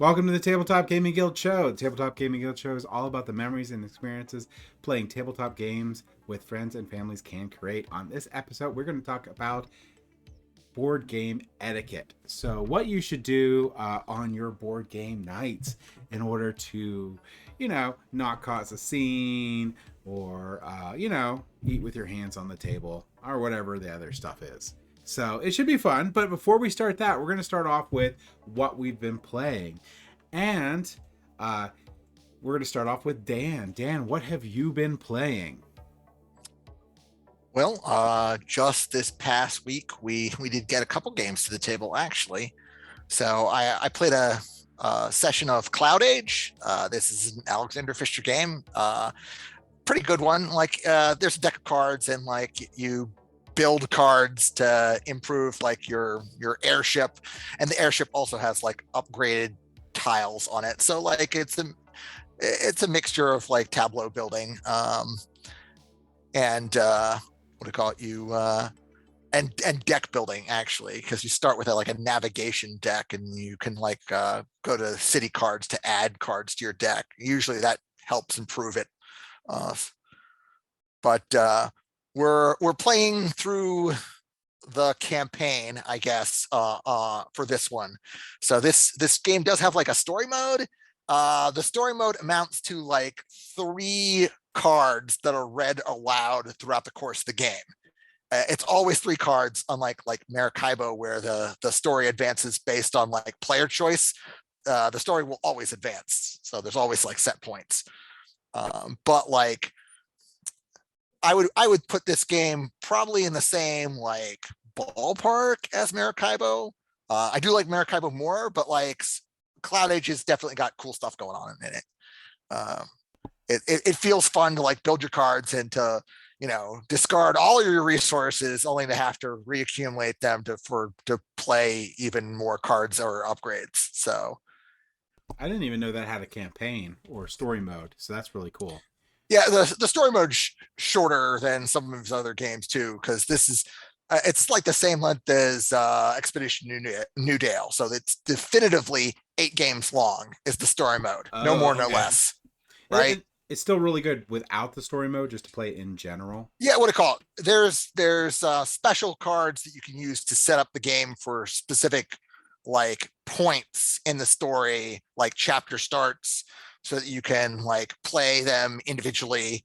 Welcome to the Tabletop Gaming Guild show. The Tabletop Gaming Guild show is all about the memories and experiences playing tabletop games with friends and families can create. On this episode, we're going to talk about board game etiquette. So what you should do on your board game nights in order to, not cause a scene or, eat with your hands on the table or whatever the other stuff is. So it should be fun. But before we start that, we're going to start off with what we've been playing. And we're going to start off with Dan. Dan, what have you been playing? Well, just this past week, we did get a couple games to the table, actually. So I played a session of Cloud Age. This is an Alexander Fisher game. Pretty good one. There's a deck of cards, and you build cards to improve your airship, and the airship also has upgraded tiles on it. So it's a mixture of tableau building and what do you call it? And deck building, actually, because you start with a navigation deck, and you can go to city cards to add cards to your deck. Usually that helps improve it. But we're playing through the campaign, I guess, for this one. So this game does have a story mode. The story mode amounts to 3 cards that are read aloud throughout the course of the game. It's always 3 cards, unlike Maracaibo, where the story advances based on player choice. The story will always advance, so there's always set points. But I would put this game probably in the same ballpark as Maracaibo. I do like Maracaibo more, but Cloud Age has definitely got cool stuff going on in it. It feels fun to build your cards and to discard all of your resources only to have to reaccumulate them to play even more cards or upgrades. So I didn't even know that had a campaign or story mode, so that's really cool. Yeah, the story mode's shorter than some of his other games too, because this is it's the same length as Expedition New Dale, so it's definitively 8 games long is the story mode, no more, no less. Right? It's still really good without the story mode, just to play it in general. Yeah, what do you call it? There's special cards that you can use to set up the game for specific points in the story, chapter starts, so that you can play them individually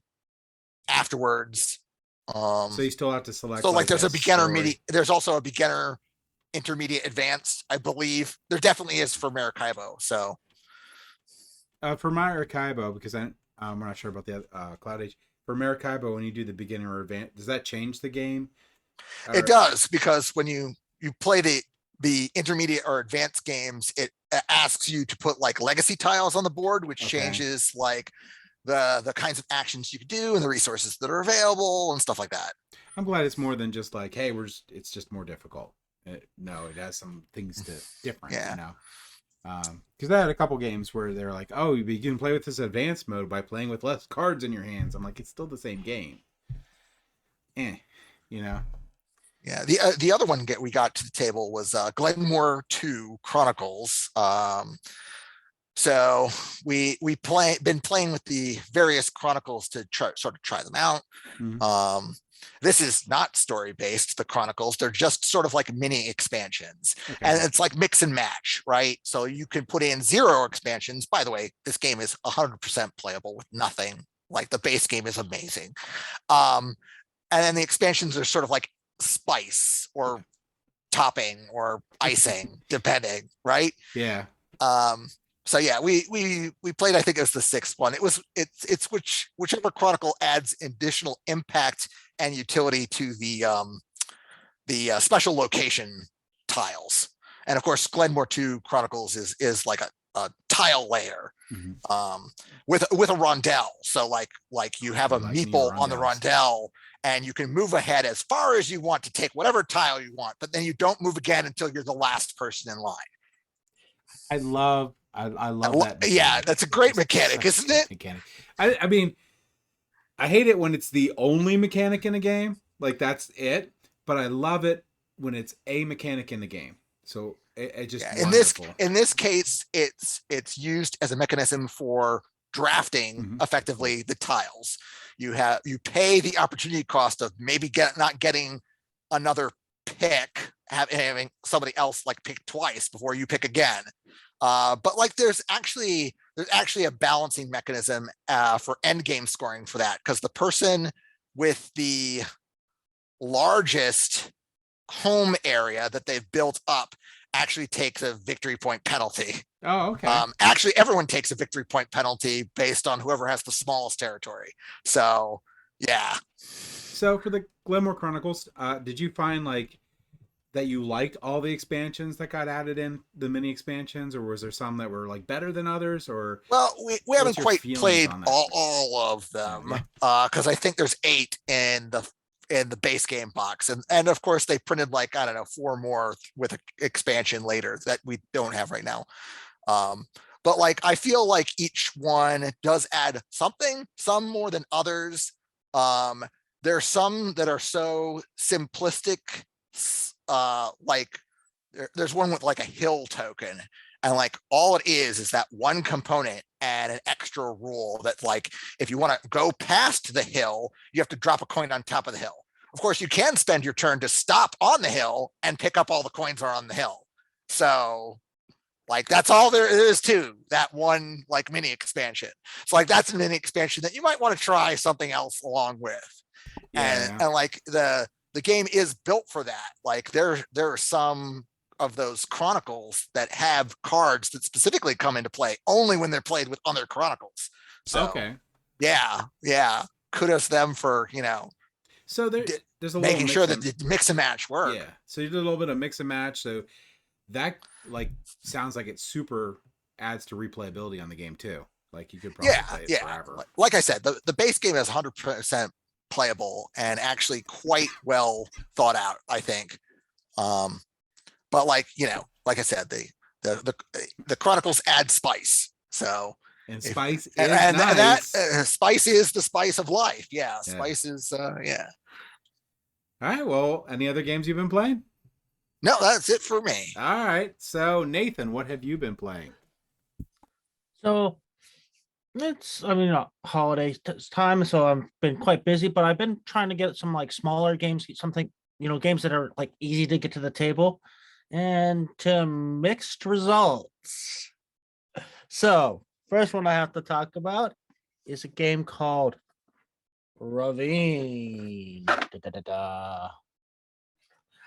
afterwards. So you still have to select. So there's a beginner, there's also a beginner, intermediate, advanced. I believe there definitely is for Maracaibo. So for Maracaibo, because we're not sure about the Cloud Age. For Maracaibo, when you do the beginner or advanced, does that change the game? It does, because when you play the intermediate or advanced games, it asks you to put legacy tiles on the board, which changes the kinds of actions you can do and the resources that are available and stuff like that. I'm glad it's more than just hey, it's just more difficult. No, it has some things different. Yeah. Because I had a couple games where they're oh, you can play with this advanced mode by playing with less cards in your hands. I'm it's still the same game. Yeah, the other one we got to the table was Glenmore 2 Chronicles. So we been playing with the various chronicles to try them out. Mm-hmm. This is not story based. The chronicles, they're just sort of mini expansions, and it's mix and match, right? So you can put in 0 expansions. By the way, this game is 100% playable with nothing. The base game is amazing, and then the expansions are sort of spice or topping or icing, depending, right? Yeah. So yeah, we played, I think it was the 6th one. It's whichever chronicle adds additional impact and utility to the special location tiles. And of course, Glenmore 2 Chronicles is a tile layer, mm-hmm. With a rondelle. So you have a meeple on the rondelle, and you can move ahead as far as you want to take whatever tile you want, but then you don't move again until you're the last person in line. I love that mechanic. Yeah, that's a great mechanic, isn't it? Mechanic. I mean, I hate it when it's the only mechanic in a game. That's it. But I love it when it's a mechanic in the game. So it just Yeah, wonderful. in this case, it's used as a mechanism for drafting Mhm. effectively the tiles. You pay the opportunity cost of maybe not getting another pick, having somebody else like pick twice before you pick again. But like there's actually a balancing mechanism for end game scoring for that, because the person with the largest home area that they've built up actually takes a victory point penalty. Oh, okay. Actually, everyone takes a victory point penalty based on whoever has the smallest territory. So, yeah. So for the Glenmore Chronicles, did you find like that you liked all the expansions that got added in, the mini expansions, or was there some that were like better than others, or Well, we haven't what's your quite feelings played on that? all of them Yeah. because I think there's 8 in the base game box, and of course they printed like I don't know 4 more with an expansion later that we don't have right now. Um, but like I feel like each one does add something, some more than others. Um, there's some that are so simplistic, like there's one with like a hill token, and like all it is that one component and an extra rule that like if you want to go past the hill, you have to drop a coin on top of the hill. Of course, you can spend your turn to stop on the hill and pick up all the coins are on the hill. So like that's all there is to that one like mini expansion. So like that's a mini expansion that you might want to try something else along with. Yeah. And like the game is built for that. Like there are some of those chronicles that have cards that specifically come into play only when they're played with other chronicles. So Okay. yeah. Kudos them for, So there's a little making sure mix that and the mix and match work. yeah. So you did a little bit of mix and match. So that like sounds like it super adds to replayability on the game too. Like you could probably play it Yeah. forever. Like I said, the base game is 100% playable and actually quite well thought out, I think. But like, like I said, the Chronicles add spice. So And if spice is and that nice. spice is the spice of life. Yeah, Yeah. spice is yeah. All right. Well, any other games you've been playing? No, that's it for me. All right. So Nathan, what have you been playing? So I mean, holiday time, so I've been quite busy, but I've been trying to get some like smaller games, something, games that are like easy to get to the table, and to mixed results. So, first one I have to talk about is a game called Ravine. Da-da-da-da.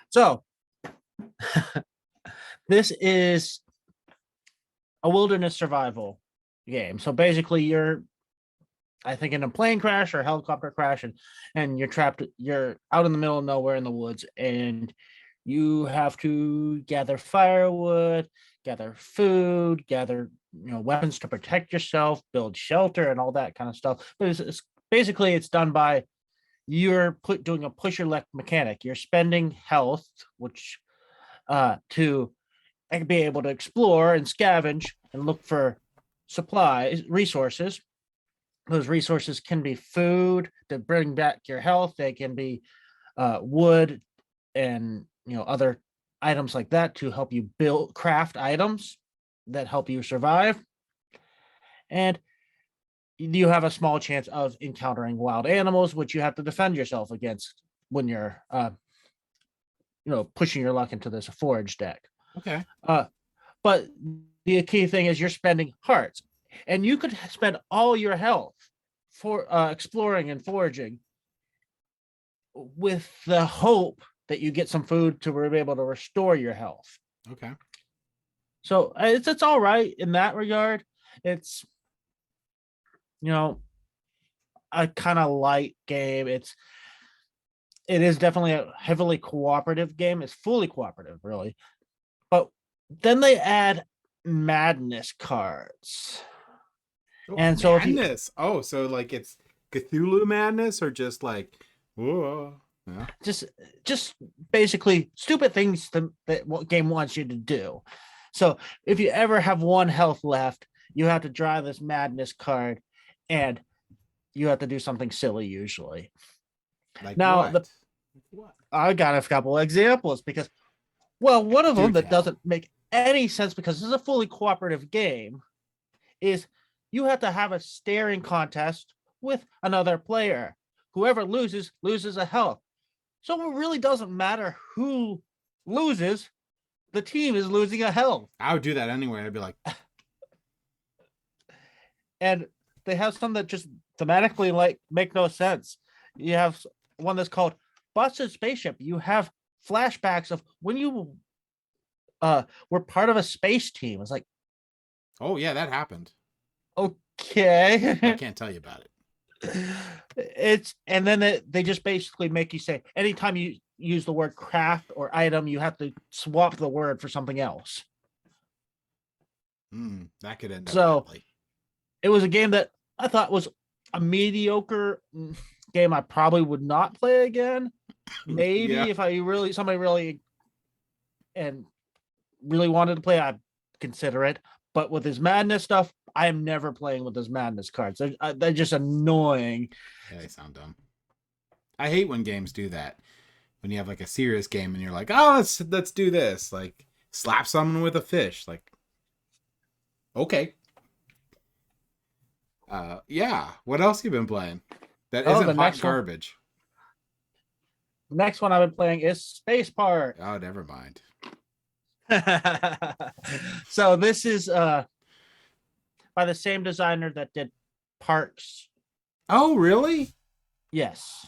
So, this is a wilderness survival game. So basically, you're, I think, in a plane crash or a helicopter crash, and you're trapped. You're out in the middle of nowhere in the woods, and you have to gather firewood, gather food, gather weapons to protect yourself, build shelter, and all that kind of stuff. But it's basically it's done by you're doing a push your luck mechanic. You're spending health, which to be able to explore and scavenge and look for supplies, resources. Those resources can be food to bring back your health. They can be wood and other items like that to help you build craft items that help you survive. And you have a small chance of encountering wild animals, which you have to defend yourself against when you're pushing your luck into this forage deck. Okay. But the key thing is you're spending hearts, and you could spend all your health for exploring and foraging with the hope that you get some food to be able to restore your health. Okay. So it's all right in that regard. It's a kind of light game. It is definitely a heavily cooperative game. It's fully cooperative, really. But then they add madness cards. Oh, And so if you madness. Oh, so like it's Cthulhu madness or just like whoa. Yeah. just basically stupid things that what game wants you to do. So if you ever have one health left, you have to draw this madness card, and you have to do something silly usually. Like Now what? What? I got a couple examples because Well, one of Do them that tell. doesn't make any sense because this is a fully cooperative game is you have to have a staring contest with another player. Whoever loses a health. So it really doesn't matter who loses. The team is losing a health. I would do that anyway. I'd be like, And they have some that just thematically like make no sense. You have one that's called Busted Spaceship. You have flashbacks of when you were part of a space team. It's like, oh yeah, that happened. I okay. can't tell you about it. It's and then they just basically make you say anytime you use the word craft or item, you have to swap the word for something else. That could end up So badly. it was a game that I thought was a mediocre game I probably would not play again. Maybe Yeah. if somebody really wanted to play, I'd consider it. But with his madness stuff, I am never playing with his madness cards. They're just annoying. Yeah, they sound dumb. I hate when games do that. When you have like a serious game and you're like, oh, let's do this. Like slap someone with a fish. Like, okay. Yeah. What else you been playing? That isn't the hot next one. garbage. The next one I've been playing is Space Park. Oh, never mind. So this is by the same designer that did Parks. Oh, really? Yes.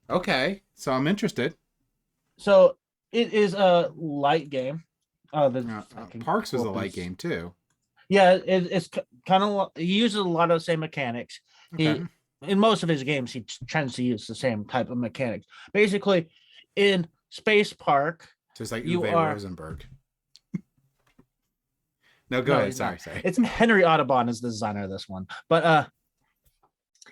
Okay. So I'm interested. So it is a light game. Parks was a light game too. Yeah, it's kind of he uses a lot of the same mechanics. Okay. In most of his games he tends to use the same type of mechanics. Basically, in Space Park, Just like you Uwe are Rosenberg. No, go ahead. Sorry. It's Henry Audubon is the designer of this one. But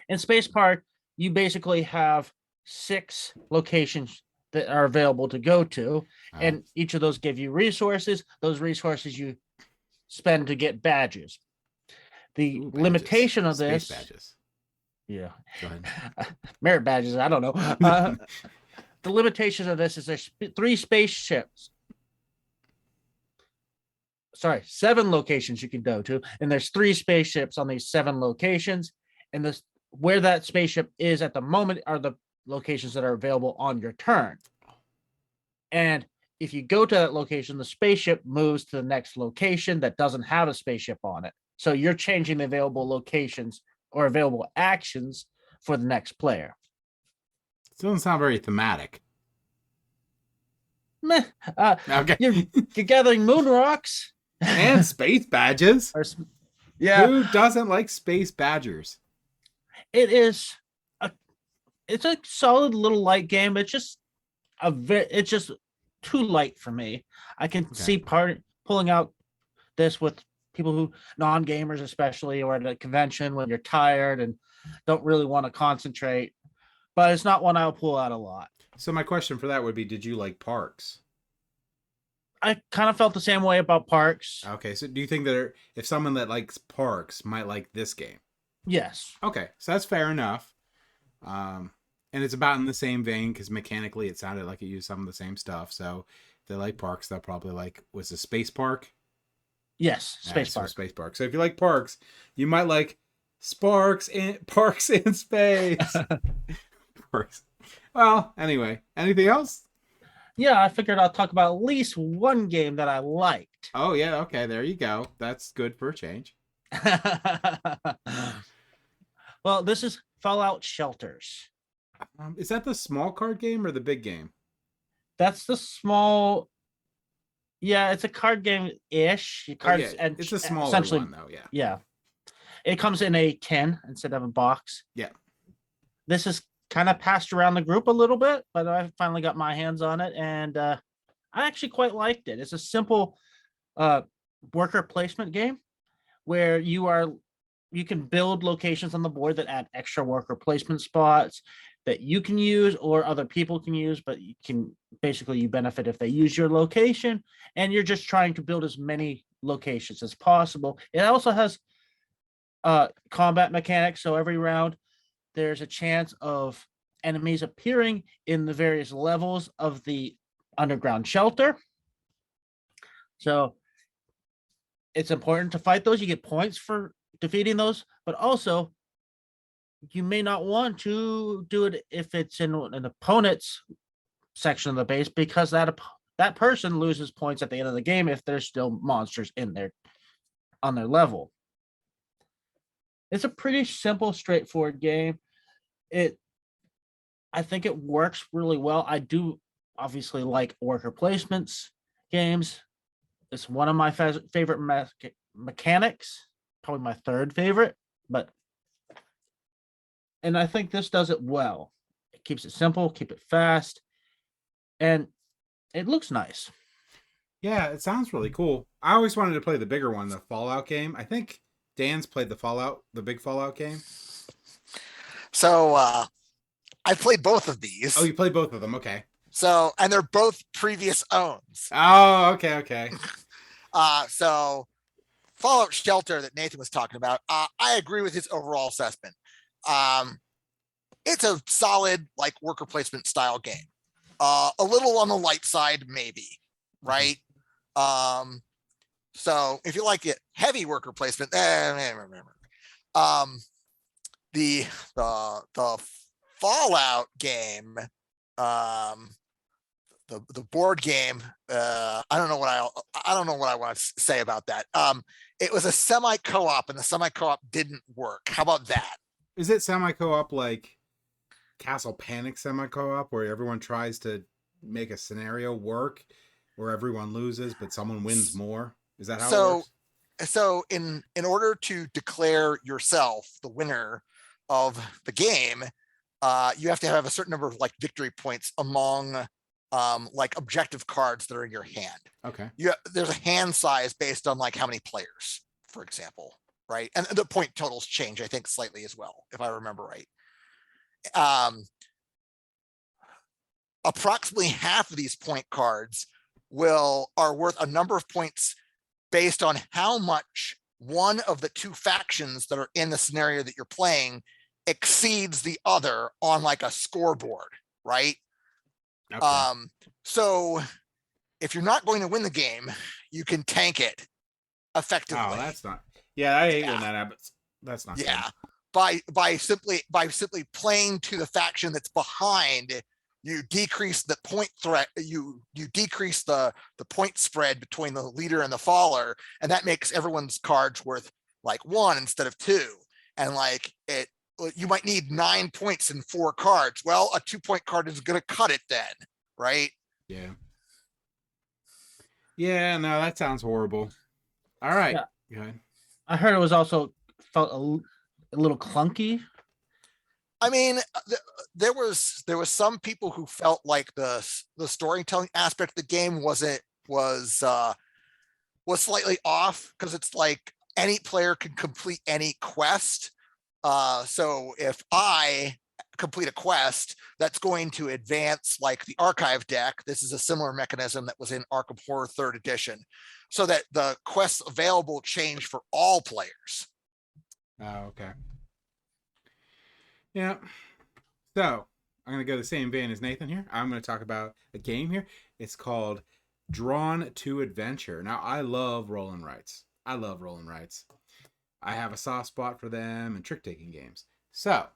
in Space Park, you basically have 6 locations that are available to go to, and each of those give you resources. Those resources you spend to get badges. The limitation of Space this, badges. Yeah, Go ahead. merit badges. I don't know. The limitation of this is there's 3 spaceships. Sorry, 7 locations you can go to, and there's 3 spaceships on these 7 locations, and this where that spaceship is at the moment are the locations that are available on your turn. And if you go to that location, the spaceship moves to the next location that doesn't have a spaceship on it. So you're changing the available locations or available actions for the next player. It doesn't sound very thematic. Meh. Okay. You're gathering moon rocks and space badges. Yeah. Who doesn't like space badgers? It's a solid little light game. It's just too light for me. I can see pulling out this with people who non-gamers, especially, or at a convention when you're tired and don't really want to concentrate. But it's not one I'll pull out a lot. So my question for that would be, did you like Parks? I kind of felt the same way about Parks. Okay, so do you think that if someone that likes Parks might like this game? Yes. Okay, so that's fair enough. And it's about in the same vein because mechanically it sounded like it used some of the same stuff. So if they like Parks, they'll probably like, was it Space Park? Yes, Space Park. So Space Park. So if you like Parks, you might like Parks in Space. Parks. Well, anyway, anything else? Yeah, I figured I'll talk about at least one game that I liked. Oh, yeah. Okay, there you go. That's good for a change. Well, this is Fallout Shelters. Is that the small card game or the big game? That's the small. Yeah, it's a card game-ish. It's a smaller one, though. Yeah. Yeah. It comes in a tin instead of a box. Yeah. This is kind of passed around the group a little bit, but I finally got my hands on it, and I actually quite liked it. It's a simple worker placement game where you can build locations on the board that add extra worker placement spots that you can use or other people can use, but you benefit if they use your location, and you're just trying to build as many locations as possible. It also has combat mechanics, so every round there's a chance of enemies appearing in the various levels of the underground shelter, So it's important to fight those. You get points for defeating those, but also you may not want to do it if it's in an opponent's section of the base, because that person loses points at the end of the game if there's still monsters in there on their level. It's a pretty simple, straightforward game. I think it works really well. I do obviously like worker placements games. It's one of my favorite mechanics, probably my third favorite, and I think this does it well. It keeps it simple, keep it fast, and it looks nice. Yeah, it sounds really cool. I always wanted to play the bigger one, the Fallout game. I think Dan's played the big Fallout game. So I played both of these. Oh, you played both of them. Okay. So, and they're both previous owns. Oh, okay. So Fallout Shelter that Nathan was talking about, I agree with his overall assessment. It's a solid like worker placement style game. A little on the light side, maybe, right? So if you like it, heavy worker placement, the Fallout game, the board game, I don't know what I want to say about that. It was a semi co-op, and the semi co-op didn't work. How about that? Is it semi co-op like Castle Panic semi co-op, where everyone tries to make a scenario work, where everyone loses but someone wins more? Is that how it works? So in order to declare yourself the winner of the game, you have to have a certain number of like victory points among like objective cards that are in your hand. Okay. There's a hand size based on like how many players, for example, right? And the point totals change, I think, slightly as well, if I remember right. Approximately half of these point cards are worth a number of points based on how much one of the two factions that are in the scenario that you're playing exceeds the other on like a scoreboard, right? Okay. So if you're not going to win the game, you can tank it effectively. Oh, that's not. Yeah, I hate when that happens. That's not. Yeah. Good. By simply playing to the faction that's behind, you decrease the point threat. You decrease the point spread between the leader and the follower, and that makes everyone's cards worth like 1 instead of 2. And like you might need 9 points in 4 cards. Well, a 2-point card is going to cut it then, right? Yeah. Yeah, no, that sounds horrible. All right. Yeah. Go ahead. I heard it was also felt a little clunky. I mean, there was some people who felt like the storytelling aspect of the game was slightly off, because it's like any player can complete any quest. So if I complete a quest that's going to advance like the archive deck, this is a similar mechanism that was in Arkham Horror 3rd edition, so that the quests available change for all players. Oh, okay. Yeah. So I'm going to go the same vein as Nathan here. I'm going to talk about a game here. It's called Drawn to Adventure. Now, I love roll and writes. I have a soft spot for them and trick-taking games. So,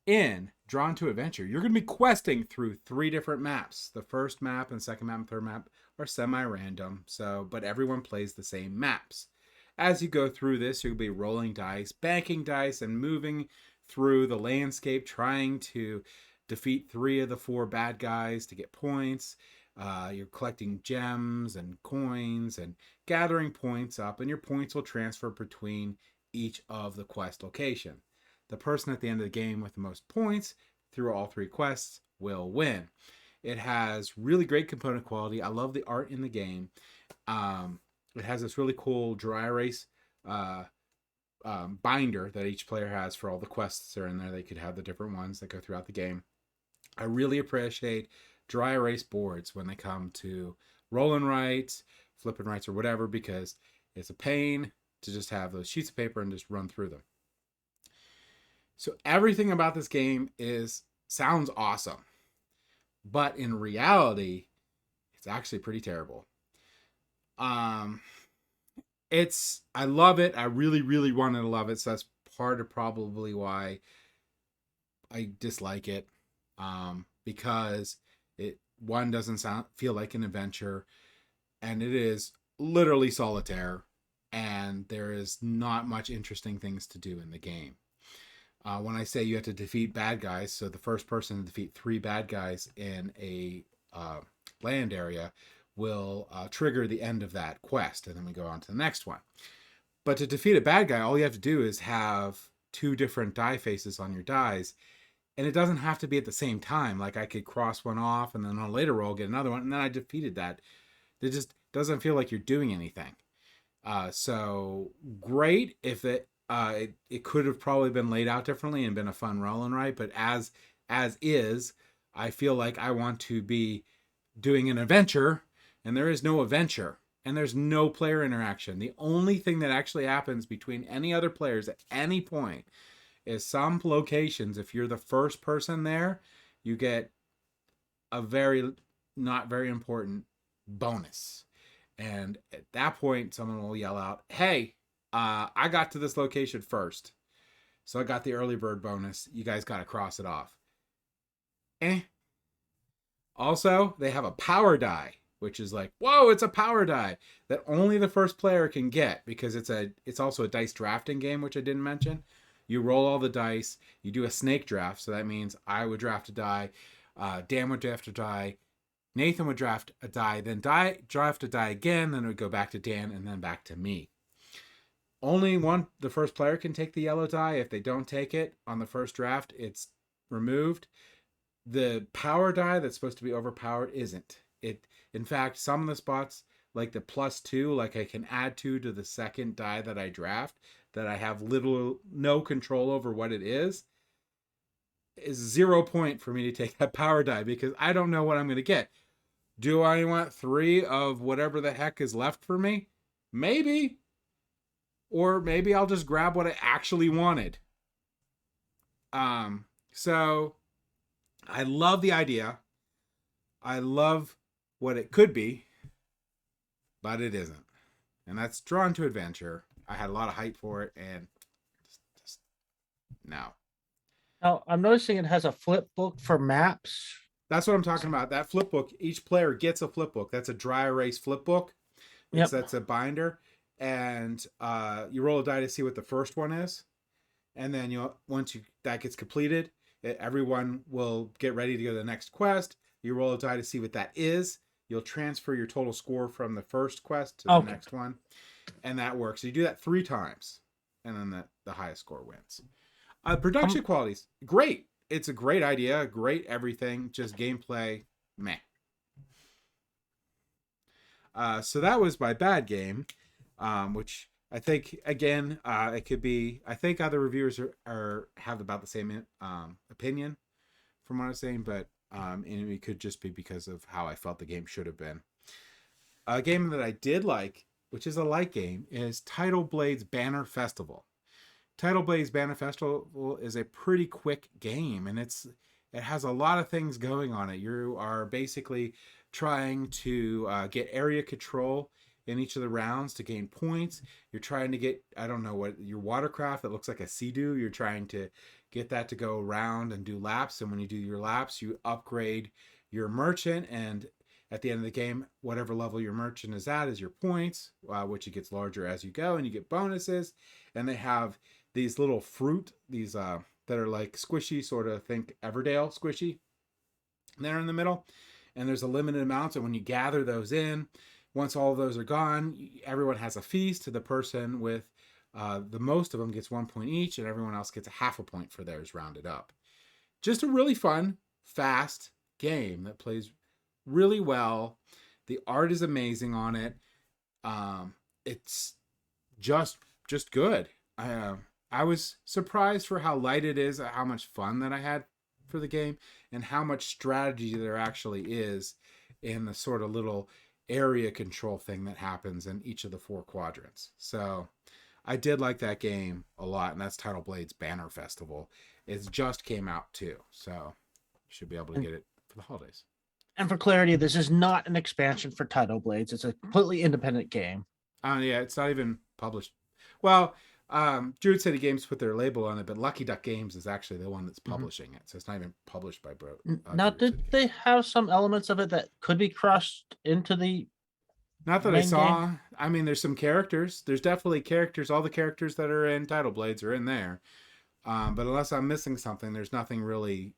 in Drawn to Adventure, you're going to be questing through 3 different maps. The first map and second map and third map are semi-random, but everyone plays the same maps. As you go through this, you'll be rolling dice, banking dice, and moving through the landscape, trying to defeat 3 of the 4 bad guys to get points. You're collecting gems and coins and gathering points up, and your points will transfer between each of the quest location. The person at the end of the game with the most points through all 3 quests will win. It has really great component quality. I love the art in the game. It has this really cool dry erase binder that each player has for all the quests that are in there. They could have the different ones that go throughout the game. I really appreciate dry erase boards when they come to roll and writes, flip and writes, or whatever, because it's a pain to just have those sheets of paper and just run through them. So everything about this game sounds awesome, but in reality, it's actually pretty terrible. Um, I love it. I really, really wanted to love it. So that's part of probably why I dislike it. Because one doesn't feel like an adventure, and it is literally solitaire, and there is not much interesting things to do in the game. When I say you have to defeat bad guys, so the first person to defeat 3 bad guys in a land area will trigger the end of that quest, and then we go on to the next one. But to defeat a bad guy, all you have to do is have 2 different die faces on your dies, and it doesn't have to be at the same time. Like I could cross one off, and then on a later roll get another one, and then I defeated that. It just doesn't feel like you're doing anything. So great if it could have probably been laid out differently and been a fun roll and right, but as is, I feel like I want to be doing an adventure, and there is no adventure, and there's no player interaction. The only thing that actually happens between any other players at any point is some locations. If you're the first person there, you get a very not very important bonus. And at that point, someone will yell out, "Hey, I got to this location first, so I got the early bird bonus. You guys got to cross it off." Also, they have a power die, which is like, whoa, it's a power die that only the first player can get, because it's also a dice drafting game, which I didn't mention. You roll all the dice, you do a snake draft, so that means I would draft a die, Dan would draft a die, Nathan would draft a die, then draft a die again, then it would go back to Dan, and then back to me. Only the first player can take the yellow die. If they don't take it on the first draft, it's removed. The power die that's supposed to be overpowered isn't. In fact, some of the spots, like the +2, like I can add 2 to the second die that I draft, that I have no control over what it is 0 point for me to take that power die, because I don't know what I'm going to get. Do I want 3 of whatever the heck is left for me? Maybe. Or maybe I'll just grab what I actually wanted. So I love the idea. I love what it could be, but it isn't. And that's Drawn to Adventure. I had a lot of hype for it, and just no. Now, I'm noticing it has a flip book for maps. That's what I'm talking about. That flip book, each player gets a flip book. That's a dry erase flip book. Yep. That's a binder. And you roll a die to see what the first one is. And then once that gets completed, everyone will get ready to go to the next quest. You roll a die to see what that is. You'll transfer your total score from the first quest to the next one. And that works. So you do that 3 times. And then the highest score wins. Production quality's great. It's a great idea, great everything. Just gameplay, meh. So that was my bad game, which I think, again, it could be. I think other reviewers have about the same opinion from what I was saying, but and it could just be because of how I felt the game should have been. A game that I did like, which is a light game, is Tidal Blade's Banner Festival. Tidal Blade's Banner Festival is a pretty quick game, and it has a lot of things going on it. You are basically trying to get area control in each of the rounds to gain points. You're trying to get, I don't know what, your watercraft that looks like a Sea-Doo. You're trying to get that to go around and do laps, and when you do your laps, you upgrade your merchant, and at the end of the game, whatever level your merchant is at is your points, which it gets larger as you go, and you get bonuses. And they have these little fruit, these that are like squishy, sort of, think Everdale squishy. They're in the middle, and there's a limited amount. So when you gather those in, once all of those are gone, everyone has a feast. To the person with the most of them gets 1 point each, and everyone else gets a half a point for theirs rounded up. Just a really fun, fast game that plays really well. The art is amazing on it. It's just good. I was surprised for how light it is, how much fun that I had for the game, and how much strategy there actually is in the sort of little area control thing that happens in each of the 4 quadrants. So I did like that game a lot, and that's Tidal Blade's Banner Festival. It just came out too, so you should be able to get it for the holidays. And for clarity, this is not an expansion for Tidal Blades. It's a completely independent game. Yeah, it's not even published. Well, Druid City Games put their label on it, but Lucky Duck Games is actually the one that's publishing it, so it's not even published by Now, Druid did City they Games. have some elements of it that could be crossed into the Not that I main saw. game? I mean, there's some characters. There's definitely characters. All the characters that are in Tidal Blades are in there. But unless I'm missing something, there's nothing really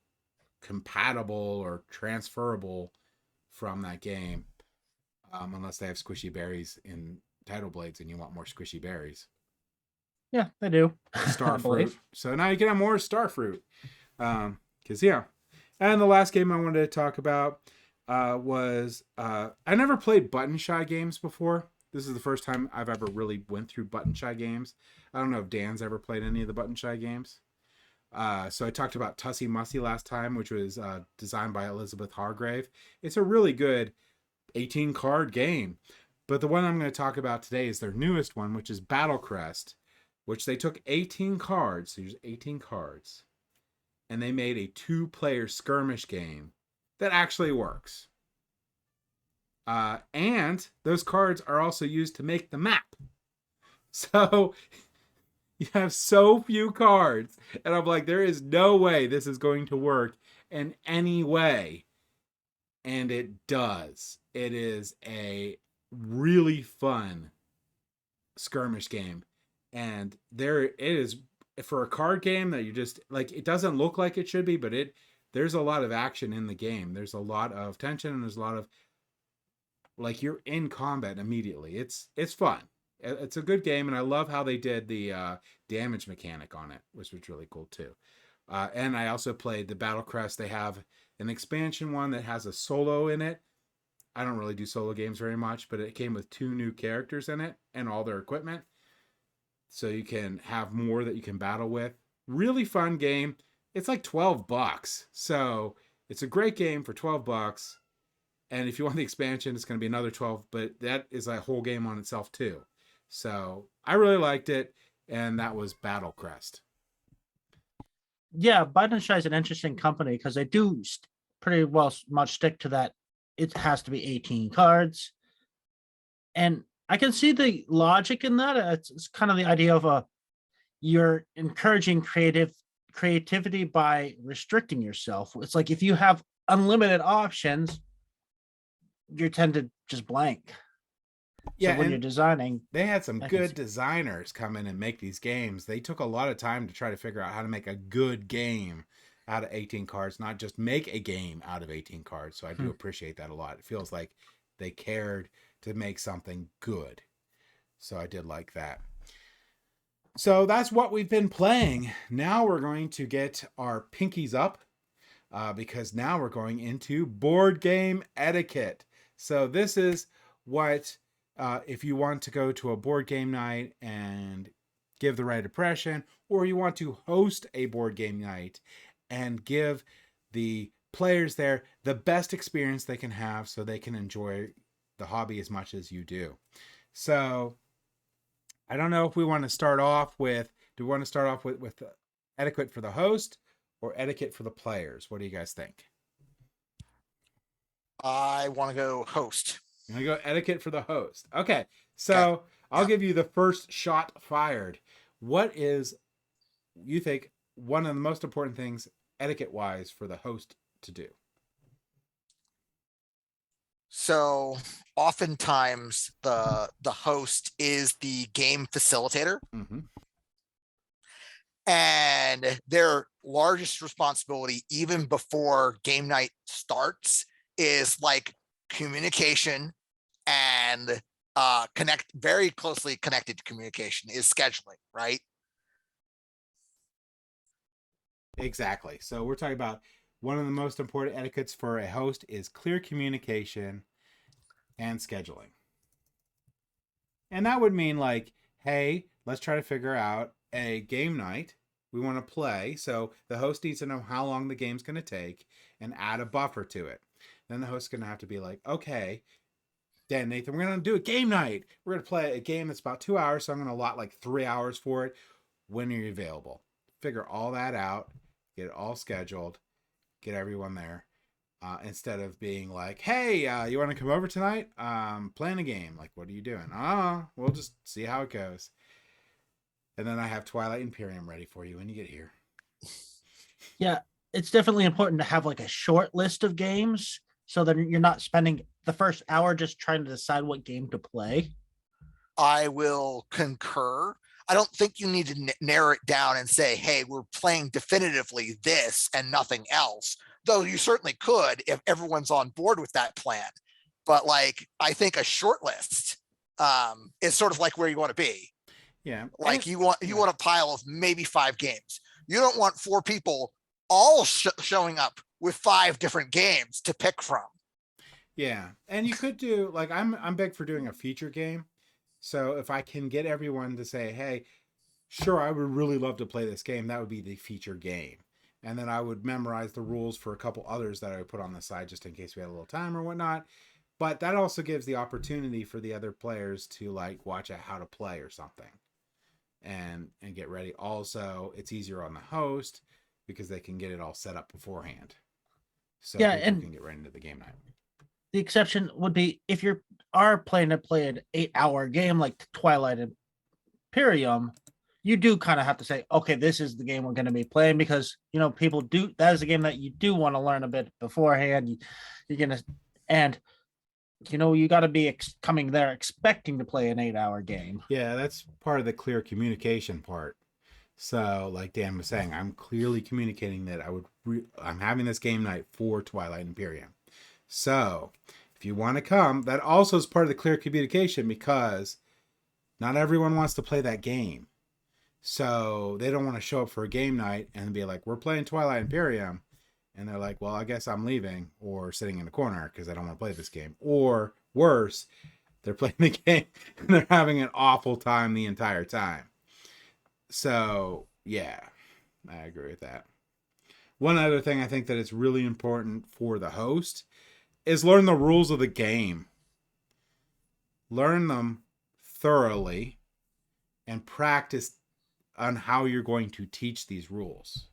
compatible or transferable from that game. Unless they have squishy berries in Tidal Blades and you want more squishy berries. Yeah, they do. Star I fruit. believe. So now you can have more star fruit. Yeah. And the last game I wanted to talk about was I never played button shy games before. This is the first time I've ever really went through button shy games. I don't know if Dan's ever played any of the button shy games. So I talked about Tussie Mussy last time, which was designed by Elizabeth Hargrave. It's a really good 18 card game. But the one I'm going to talk about today is their newest one, which is Battle Crest, which they took 18 cards. So here's 18 cards. And they made a 2-player skirmish game that actually works. And those cards are also used to make the map. So you have so few cards. And I'm like, there is no way this is going to work in any way. And it does. It is a really fun skirmish game. And there it is for a card game that you just like, it doesn't look like it should be, but there's a lot of action in the game. There's a lot of tension and there's a lot of like you're in combat immediately. It's fun. It's a good game, and I love how they did the damage mechanic on it, which was really cool too. And I also played the Battle Crest. They have an expansion one that has a solo in it. I don't really do solo games very much, but it came with 2 new characters in it and all their equipment. So you can have more that you can battle with. Really fun game. It's like $12. So it's a great game for $12. And if you want the expansion, it's going to be another 12, but that is a whole game on itself too. So I really liked it, and that was Battle Crest. Yeah, Button Shy is an interesting company because they do pretty well much stick to that. It has to be 18 cards. And I can see the logic in that. It's kind of the idea of you're encouraging creativity by restricting yourself. It's like if you have unlimited options, you tend to just blank. Yeah, so when you're designing, they had some good designers come in and make these games. They took a lot of time to try to figure out how to make a good game out of 18 cards, not just make a game out of 18 cards. So I do appreciate that a lot. It feels like they cared to make something good. So I did like that. So that's what we've been playing. Now we're going to get our pinkies up because now we're going into board game etiquette. So this is what, if you want to go to a board game night and give the right impression, or you want to host a board game night and give the players there the best experience they can have so they can enjoy the hobby as much as you do. So I don't know if we want to start off with, do we want to start off with etiquette for the host or etiquette for the players? What do you guys think? I want to go host. You're going to go etiquette for the host. Okay. So I'll give you the first shot fired. What is, you think, one of the most important things etiquette wise for the host to do? So oftentimes the host is the game facilitator. Mm-hmm. And their largest responsibility, even before game night starts, is like communication and very closely connected to communication is scheduling, right? Exactly. So we're talking about one of the most important etiquettes for a host is clear communication and scheduling. And that would mean like, hey, let's try to figure out a game night we want to play. So the host needs to know how long the game's going to take and add a buffer to it. Then the host's going to have to be like, okay, Dan, Nathan, we're going to do a game night. We're going to play a game that's about 2 hours. So I'm going to allot like 3 hours for it. When are you available? Figure all that out, get it all scheduled, get everyone there. instead of being like, hey, you want to come over tonight? Playing a game. Like, what are you doing? We'll just see how it goes. And then I have Twilight Imperium ready for you when you get here. Yeah, it's definitely important to have like a short list of games so that you're not spending the first hour just trying to decide what game to play. I will concur. I don't think you need to narrow it down and say, hey, we're playing definitively this and nothing else. Though you certainly could if everyone's on board with that plan. But like, I think a short list is sort of like where you want to be. Yeah. Like you want a pile of maybe 5 games. You don't want 4 people all showing up with 5 different games to pick from. Yeah. And you could do like, I'm big for doing a feature game. So if I can get everyone to say, hey, sure, I would really love to play this game, that would be the feature game. And then I would memorize the rules for a couple others that I would put on the side just in case we had a little time or whatnot. But that also gives the opportunity for the other players to like watch how to play or something and get ready. Also, it's easier on the host because they can get it all set up beforehand. So yeah, people and can get right into the game night. the exception would be if you are planning to play an 8-hour game like Twilight Imperium, you do kind of have to say, okay, this is the game we're going to be playing because, people do, that is a game that you do want to learn a bit beforehand. You're going to, and, you got to be coming there expecting to play an 8-hour game. Yeah, that's part of the clear communication part. So, like Dan was saying, I'm clearly communicating that I'm having this game night for Twilight Imperium. So, if you want to come, that also is part of the clear communication because not everyone wants to play that game. So, they don't want to show up for a game night and be like, we're playing Twilight Imperium. And they're like, well, I guess I'm leaving or sitting in the corner because I don't want to play this game. Or worse, they're playing the game and they're having an awful time the entire time. So, yeah, I agree with that. One other thing I think that it's really important for the host is learn the rules of the game. Learn them thoroughly and practice on how you're going to teach these rules.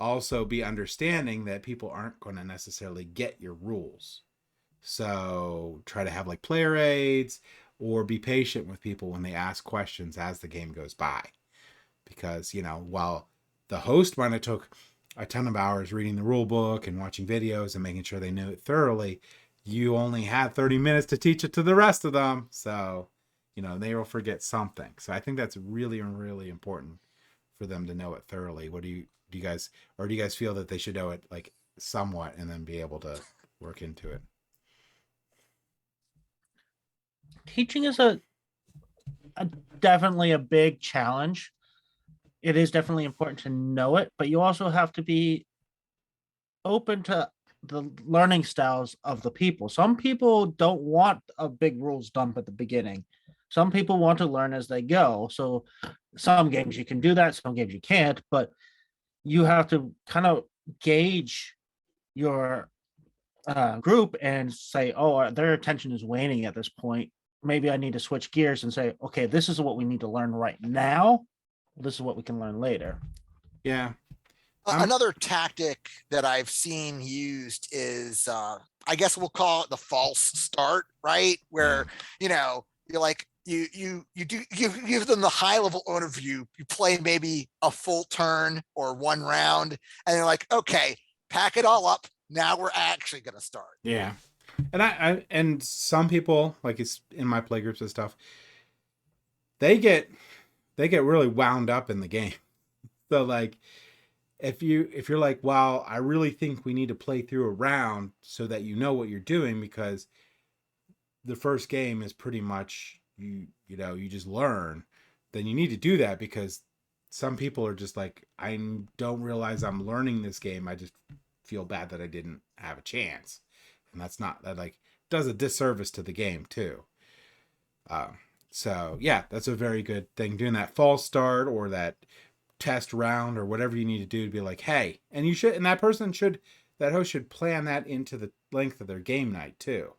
Also be understanding that people aren't going to necessarily get your rules. So try to have like player aids or be patient with people when they ask questions as the game goes by. Because, while the host might have took a ton of hours reading the rule book and watching videos and making sure they knew it thoroughly, you only had 30 minutes to teach it to the rest of them. So, they will forget something. So I think that's really, really important for them to know it thoroughly. What do you guys feel that they should know it like somewhat and then be able to work into it? Teaching is definitely a big challenge. It is definitely important to know it, but you also have to be open to the learning styles of the people. Some people don't want a big rules dump at the beginning. Some people want to learn as they go. So some games you can do that, some games you can't, but you have to kind of gauge your group and say, oh, their attention is waning at this point. Maybe I need to switch gears and say, okay, this is what we need to learn right now. This is what we can learn later. Yeah. Another tactic that I've seen used is, I guess we'll call it the false start, right? Where, you're like, you give them the high level overview. You play maybe a full turn or one round, and they're like, okay, pack it all up. Now we're actually going to start. Yeah. And and some people, like it's in my play groups and stuff, they get really wound up in the game. So like if you're like, well, I really think we need to play through a round so that you know what you're doing, because the first game is pretty much you just learn, then you need to do that, because some people are just like, I don't realize I'm learning this game. I just feel bad that I didn't have a chance. And that like does a disservice to the game too. So yeah, that's a very good thing. Doing that false start or that test round or whatever you need to do to be like, hey, and that host should plan that into the length of their game night too.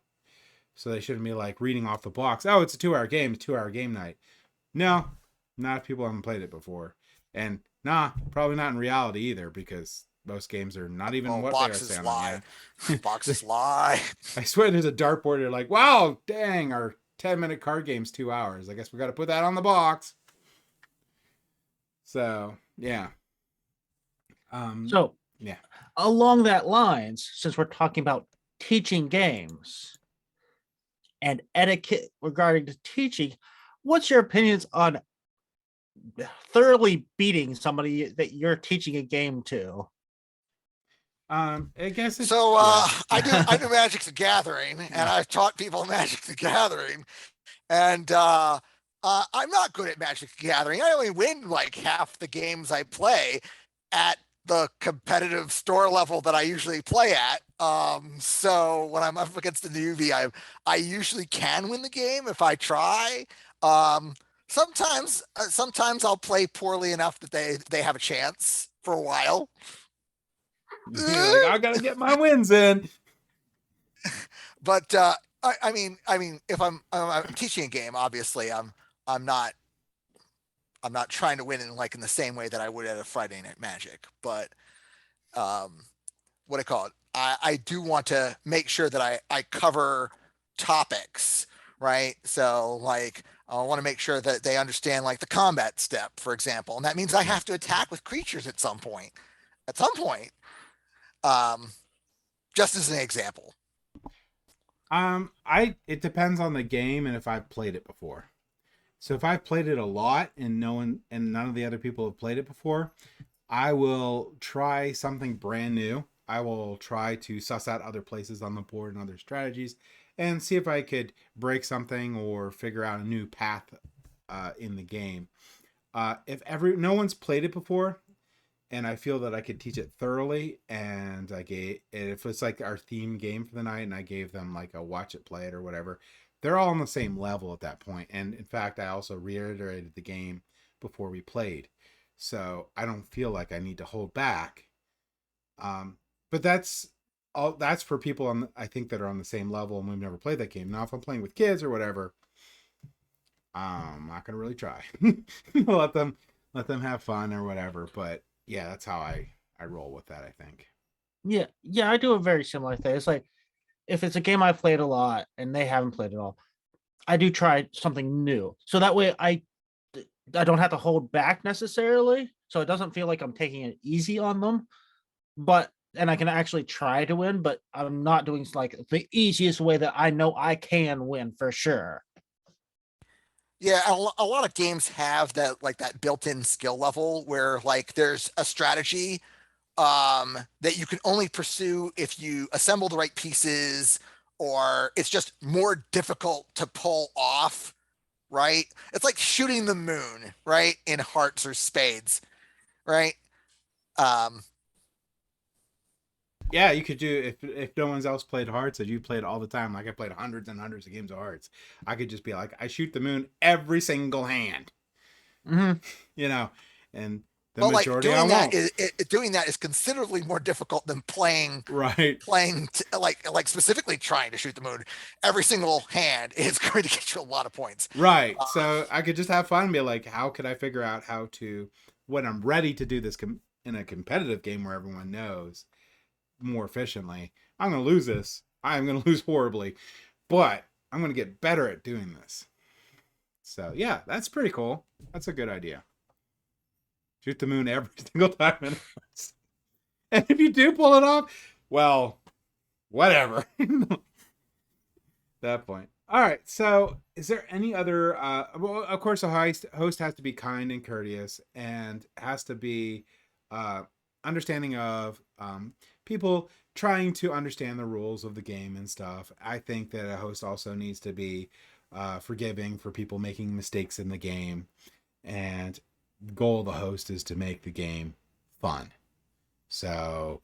So they shouldn't be like reading off the blocks. Oh, it's a 2-hour game, it's a 2-hour game night. No, not if people haven't played it before. And probably not in reality either, because most games are not even Oh, what they are boxes saying. lie. Yeah. Boxes lie. I swear there's a dartboard. They're like, wow, dang, our 10-minute card game's 2 hours. I guess we got to put that on the box. So, yeah. So yeah. along that lines, since we're talking about teaching games and etiquette regarding to teaching, what's your opinions on thoroughly beating somebody that you're teaching a game to? I guess it's So yeah. I do Magic the Gathering, and I've taught people Magic the Gathering, and I'm not good at Magic the Gathering. I only win like half the games I play at the competitive store level that I usually play at. So when I'm up against a newbie, I usually can win the game if I try. Sometimes I'll play poorly enough that they have a chance for a while. You're like, I gotta get my wins in. But I mean, if I'm teaching a game, obviously I'm not trying to win in the same way that I would at a Friday Night Magic. But what I call it, I do want to make sure that I cover topics, right? So like I want to make sure that they understand like the combat step, for example, and that means I have to attack with creatures at some point. At some point, just as an example. It depends on the game and if I've played it before. So if I've played it a lot and none of the other people have played it before, I will try something brand new. I will try to suss out other places on the board and other strategies and see if I could break something or figure out a new path in the game. If no one's played it before and I feel that I could teach it thoroughly, and if it's like our theme game for the night and I gave them like a watch it, play it or whatever, they're all on the same level at that point. And in fact, I also reiterated the game before we played. So I don't feel like I need to hold back. But that's for people I think that are on the same level and we've never played that game. Now, if I'm playing with kids or whatever, I'm not gonna really try. let them have fun or whatever. But yeah, that's how I roll with that, I think. Yeah, I do a very similar thing. It's like if it's a game I've played a lot and they haven't played it all, I do try something new. So that way I don't have to hold back necessarily. So it doesn't feel like I'm taking it easy on them. And I can actually try to win, but I'm not doing like the easiest way that I know I can win for sure. Yeah, a lot of games have that built-in skill level where like there's a strategy that you can only pursue if you assemble the right pieces, or it's just more difficult to pull off, right? It's like shooting the moon, right? In hearts or spades, right? Yeah, you could do if no one's else played Hearts, and you played all the time, like I played hundreds and hundreds of games of Hearts. I could just be like, I shoot the moon every single hand, Mm-hmm. And the Well, like majority I won't. doing that is considerably more difficult than playing Right. like specifically trying to shoot the moon every single hand is going to get you a lot of points. Right. So I could just have fun and be like, how could I figure out how to, when I'm ready to do this in a competitive game where everyone knows more efficiently, I'm going to lose this. I'm going to lose horribly, but I'm going to get better at doing this. So yeah, that's pretty cool. That's a good idea. Shoot the moon every single time. And if you do pull it off, well, whatever. That point. All right. So, is there any other? Well, of course, a host has to be kind and courteous, and has to be understanding of people trying to understand the rules of the game and stuff. I think that a host also needs to be forgiving for people making mistakes in the game, and the goal of the host is to make the game fun. So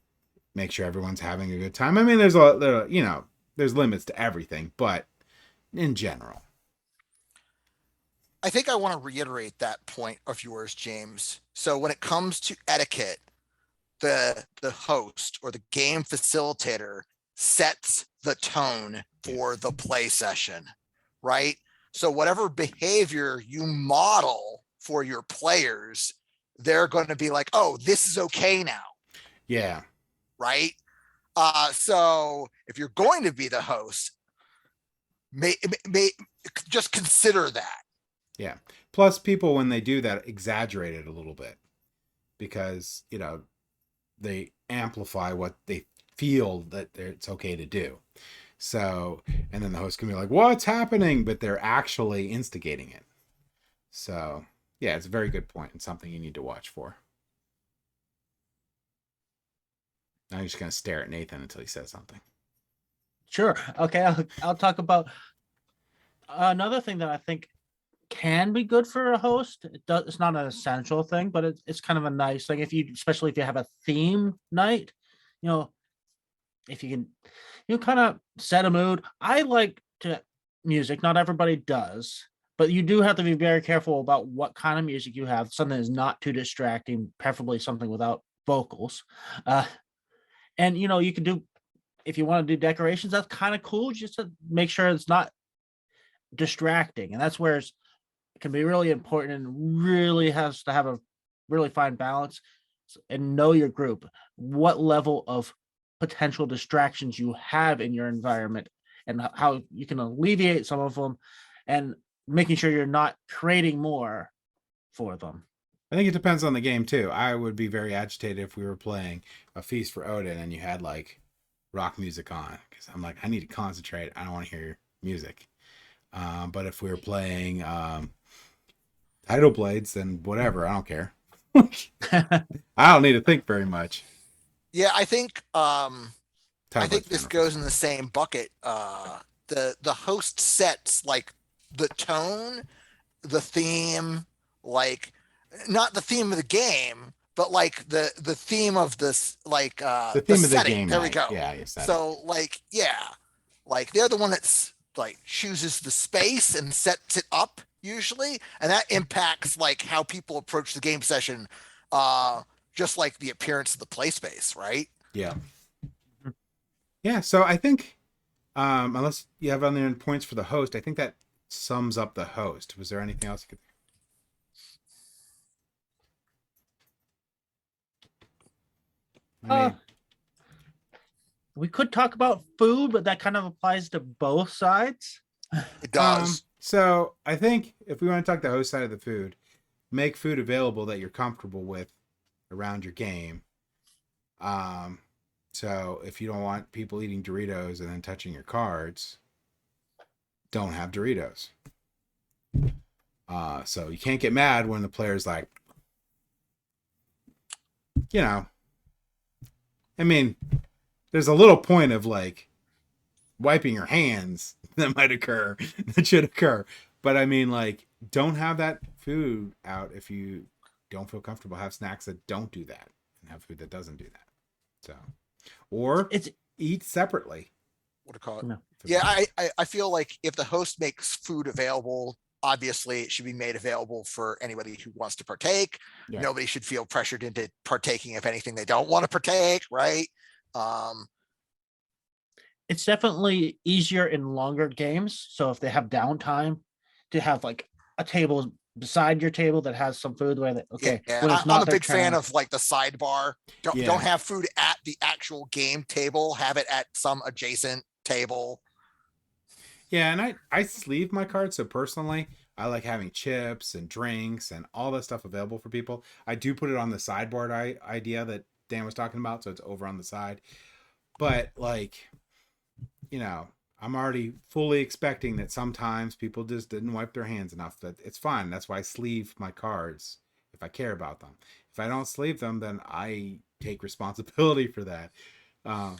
make sure everyone's having a good time. I mean, there's there's limits to everything, but in general. I think I want to reiterate that point of yours, James. So when it comes to etiquette, the host or the game facilitator sets the tone for the play session, right? So whatever behavior you model for your players, they're going to be like, oh, this is okay now. Yeah. right? So if you're going to be the host, may just consider that. Yeah. Plus, people, when they do that, exaggerate it a little bit because, they amplify what they feel that it's okay to do. So, and then the host can be like, what's happening? But they're actually instigating it. So, yeah, it's a very good point and something you need to watch for. Now you're just going to stare at Nathan until he says something. Sure. Okay. I'll talk about another thing that I think can be good for a host. It's not an essential thing, but it's kind of a nice thing especially if you have a theme night, if you can, kind of set a mood. I like to music. Not everybody does, but you do have to be very careful about what kind of music you have. Something that's not too distracting, preferably something without vocals. And you can do, if you want to do decorations, that's kind of cool, just to make sure it's not distracting. And that's where it can be really important and really has to have a really fine balance and know your group, what level of potential distractions you have in your environment and how you can alleviate some of them, and making sure you're not creating more for them. I think it depends on the game too. I would be very agitated if we were playing a Feast for Odin and you had like rock music on, because I'm like, I need to concentrate. I don't want to hear music. But if we were playing Tidal Blades, then whatever, I don't care. I don't need to think very much. Yeah, I think Tidal I think Blades this wonderful. goes in the same bucket. The host sets like the tone, the theme, like not the theme of the game, but like the theme of this, like The the theme of the setting. game There we night. go. Yeah, you said it. So like, yeah, like they're the one that's like chooses the space and sets it up usually, and that impacts like how people approach the game session, just like the appearance of the play space, right? Yeah. Yeah, so I think unless you have other points for the host, I think that sums up the host. Was there anything else you could? I uh mean, we could talk about food, but that kind of applies to both sides. It does. so I think if we want to talk the host side of the food, make food available that you're comfortable with around your game. Um, so if you don't want people eating Doritos and then touching your cards, don't have Doritos. So you can't get mad when the player's like, I mean, there's a little point of like wiping your hands that might occur, that should occur. But I mean, like, don't have that food out if you don't feel comfortable. Have snacks that don't do that, and have food that doesn't do that. So, or It's eat separately. What to call it? no. Yeah, I feel like if the host makes food available, obviously it should be made available for anybody who wants to partake. Yeah. Nobody should feel pressured into partaking if anything they don't want to partake, right? It's definitely easier in longer games. So if they have downtime, to have like a table beside your table that has some food where okay, Yeah, when it's I'm not a their big fan turn. of like the sidebar. Don't Yeah. don't have food at the actual game table. Have it at some adjacent table. Yeah, and I sleeve my cards, so personally, I like having chips and drinks and all that stuff available for people. I do put it on the sideboard idea that Dan was talking about, so it's over on the side. But like, I'm already fully expecting that sometimes people just didn't wipe their hands enough. That it's fine. That's why I sleeve my cards if I care about them. If I don't sleeve them, then I take responsibility for that. Uh,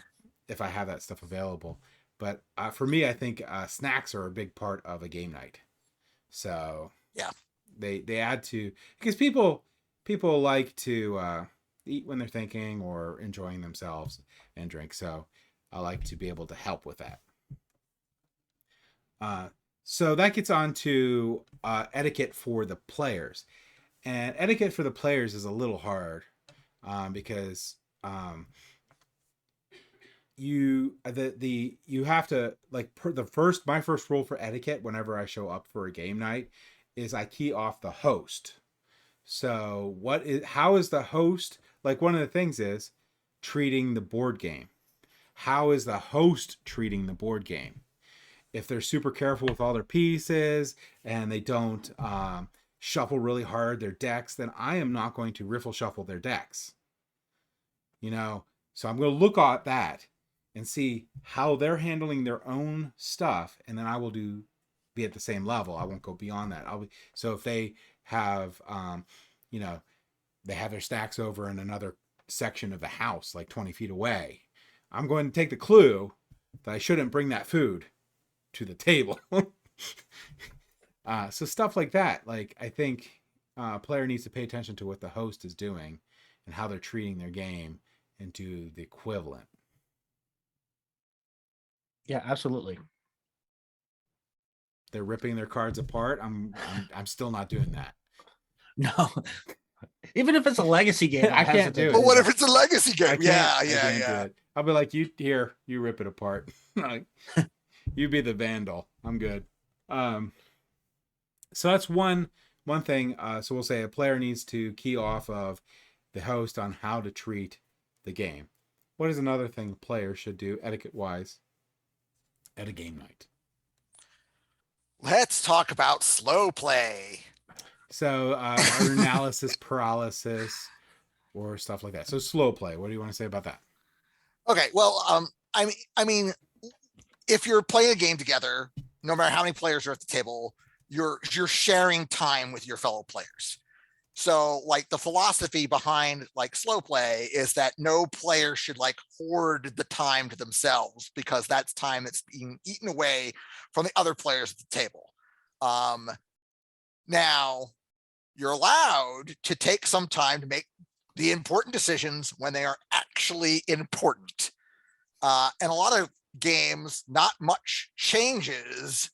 if I have that stuff available. But for me, I think snacks are a big part of a game night. So Yeah, they add to, because people like to eat when they're thinking or enjoying themselves and drink. So I like to be able to help with that. So that gets on to etiquette for the players, and etiquette for the players is a little hard because you have to like my first rule for etiquette whenever I show up for a game night is I key off the host. So how is the host, like, one of the things is treating the board game? How is the host treating the board game? If they're super careful with all their pieces and they don't shuffle really hard their decks, then I am not going to riffle shuffle their decks. So I'm going to look at that and see how they're handling their own stuff, and then I will be at the same level. I won't go beyond that. So if they have they have their stacks over in another section of the house, like 20 feet away, I'm going to take the clue that I shouldn't bring that food to the table. So stuff like that. Like, I think a player needs to pay attention to what the host is doing and how they're treating their game and do the equivalent. Yeah, absolutely. They're ripping their cards apart. I'm still not doing that. No. Even if it's a legacy game, I can't do it. But what if it's a legacy I game? can't Yeah. do it. I'll be like, you rip it apart. You be the vandal. I'm good. So that's one thing. So we'll say a player needs to key off of the host on how to treat the game. What is another thing a player should do etiquette-wise at a game night? Let's talk about slow play. So or analysis paralysis or stuff like that. So slow play. What do you want to say about that? Okay, well, I mean, if you're playing a game together, no matter how many players are at the table, you're sharing time with your fellow players. So, like, the philosophy behind like slow play is that no player should like hoard the time to themselves, because that's time that's being eaten away from the other players at the table. Now, you're allowed to take some time to make the important decisions when they are actually important. And a lot of games, not much changes,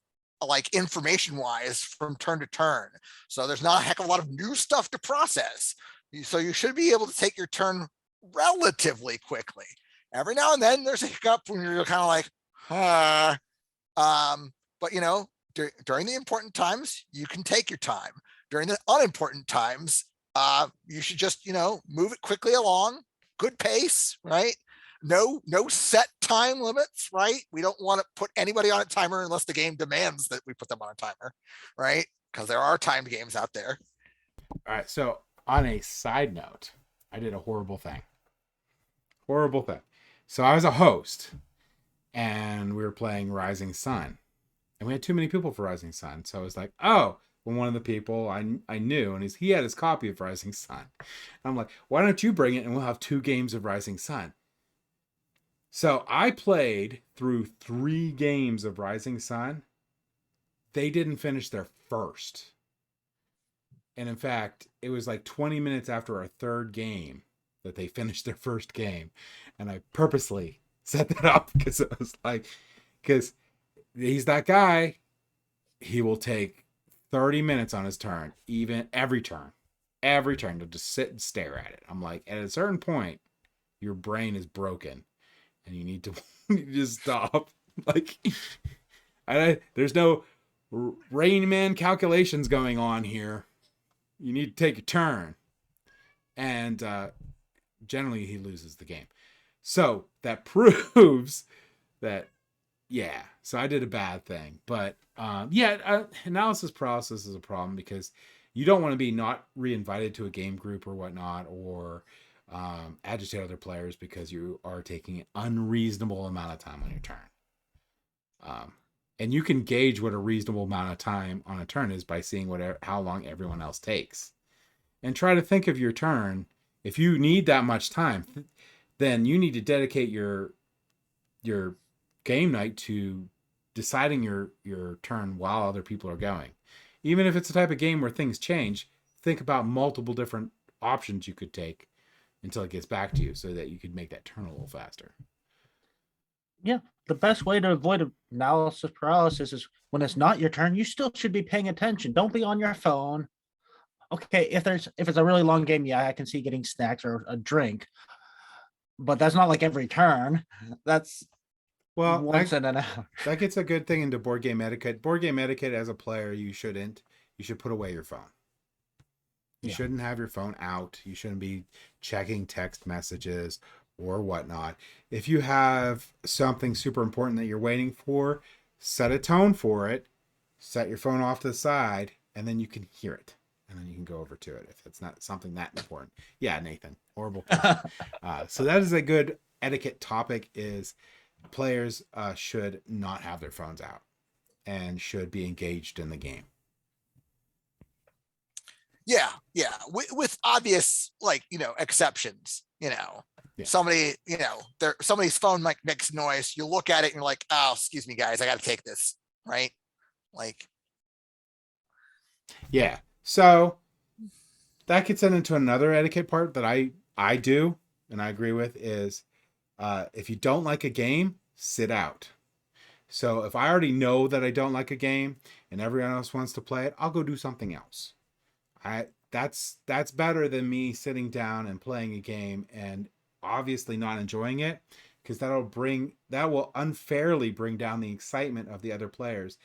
like information wise, from turn to turn. So there's not a heck of a lot of new stuff to process. So you should be able to take your turn relatively quickly. Every now and then there's a hiccup when you're kind of like, but during the important times, you can take your time. During the unimportant times, you should just, move it quickly along, good pace, right? No set time limits, right? We don't want to put anybody on a timer unless the game demands that we put them on a timer, right? Because there are timed games out there. All right. So on a side note, I did a horrible thing. So I was a host and we were playing Rising Sun, and we had too many people for Rising Sun. So I was like, oh, well, one of the people I knew, and he had his copy of Rising Sun. And I'm like, why don't you bring it and we'll have 2 games of Rising Sun? So I played through 3 games of Rising Sun. They didn't finish their first. And in fact, it was like 20 minutes after our 3rd game that they finished their first game. And I purposely set that up because it was like, because he's that guy. He will take 30 minutes on his turn, even every turn to just sit and stare at it. I'm like, at a certain point, your brain is broken and you need to just stop. Like, there's no Rain Man calculations going on here. You need to take a turn. And generally he loses the game. So that proves that, yeah, so I did a bad thing. But analysis paralysis is a problem because you don't want to be not re-invited to a game group or whatnot, or agitate other players because you are taking an unreasonable amount of time on your turn. And you can gauge what a reasonable amount of time on a turn is by seeing how long everyone else takes. And try to think of your turn. If you need that much time, then you need to dedicate your game night to deciding your turn while other people are going. Even if it's a type of game where things change, think about multiple different options you could take until it gets back to you so that you could make that turn a little faster. Yeah. The best way to avoid analysis paralysis is when it's not your turn, you still should be paying attention. Don't be on your phone. Okay, if it's a really long game, yeah, I can see getting snacks or a drink. But that's not like every turn. That's once in an hour. That gets a good thing into board game etiquette. Board game etiquette as a player, you should put away your phone. You shouldn't have your phone out. You shouldn't be checking text messages or whatnot. If you have something super important that you're waiting for, set a tone for it, set your phone off to the side, and then you can hear it. And then you can go over to it if it's not something that important. Yeah, Nathan, horrible person. So that is a good etiquette topic, is players should not have their phones out and should be engaged in the game. Yeah, with obvious, like, exceptions. Yeah. Somebody's phone might makes noise. You look at it and you're like, oh, excuse me, guys, I got to take this, right? Like, yeah. So that gets into another etiquette part that I do and I agree with is if you don't like a game, sit out. So if I already know that I don't like a game and everyone else wants to play it, I'll go do something else. That's better than me sitting down and playing a game and obviously not enjoying it, because that will unfairly bring down the excitement of the other players,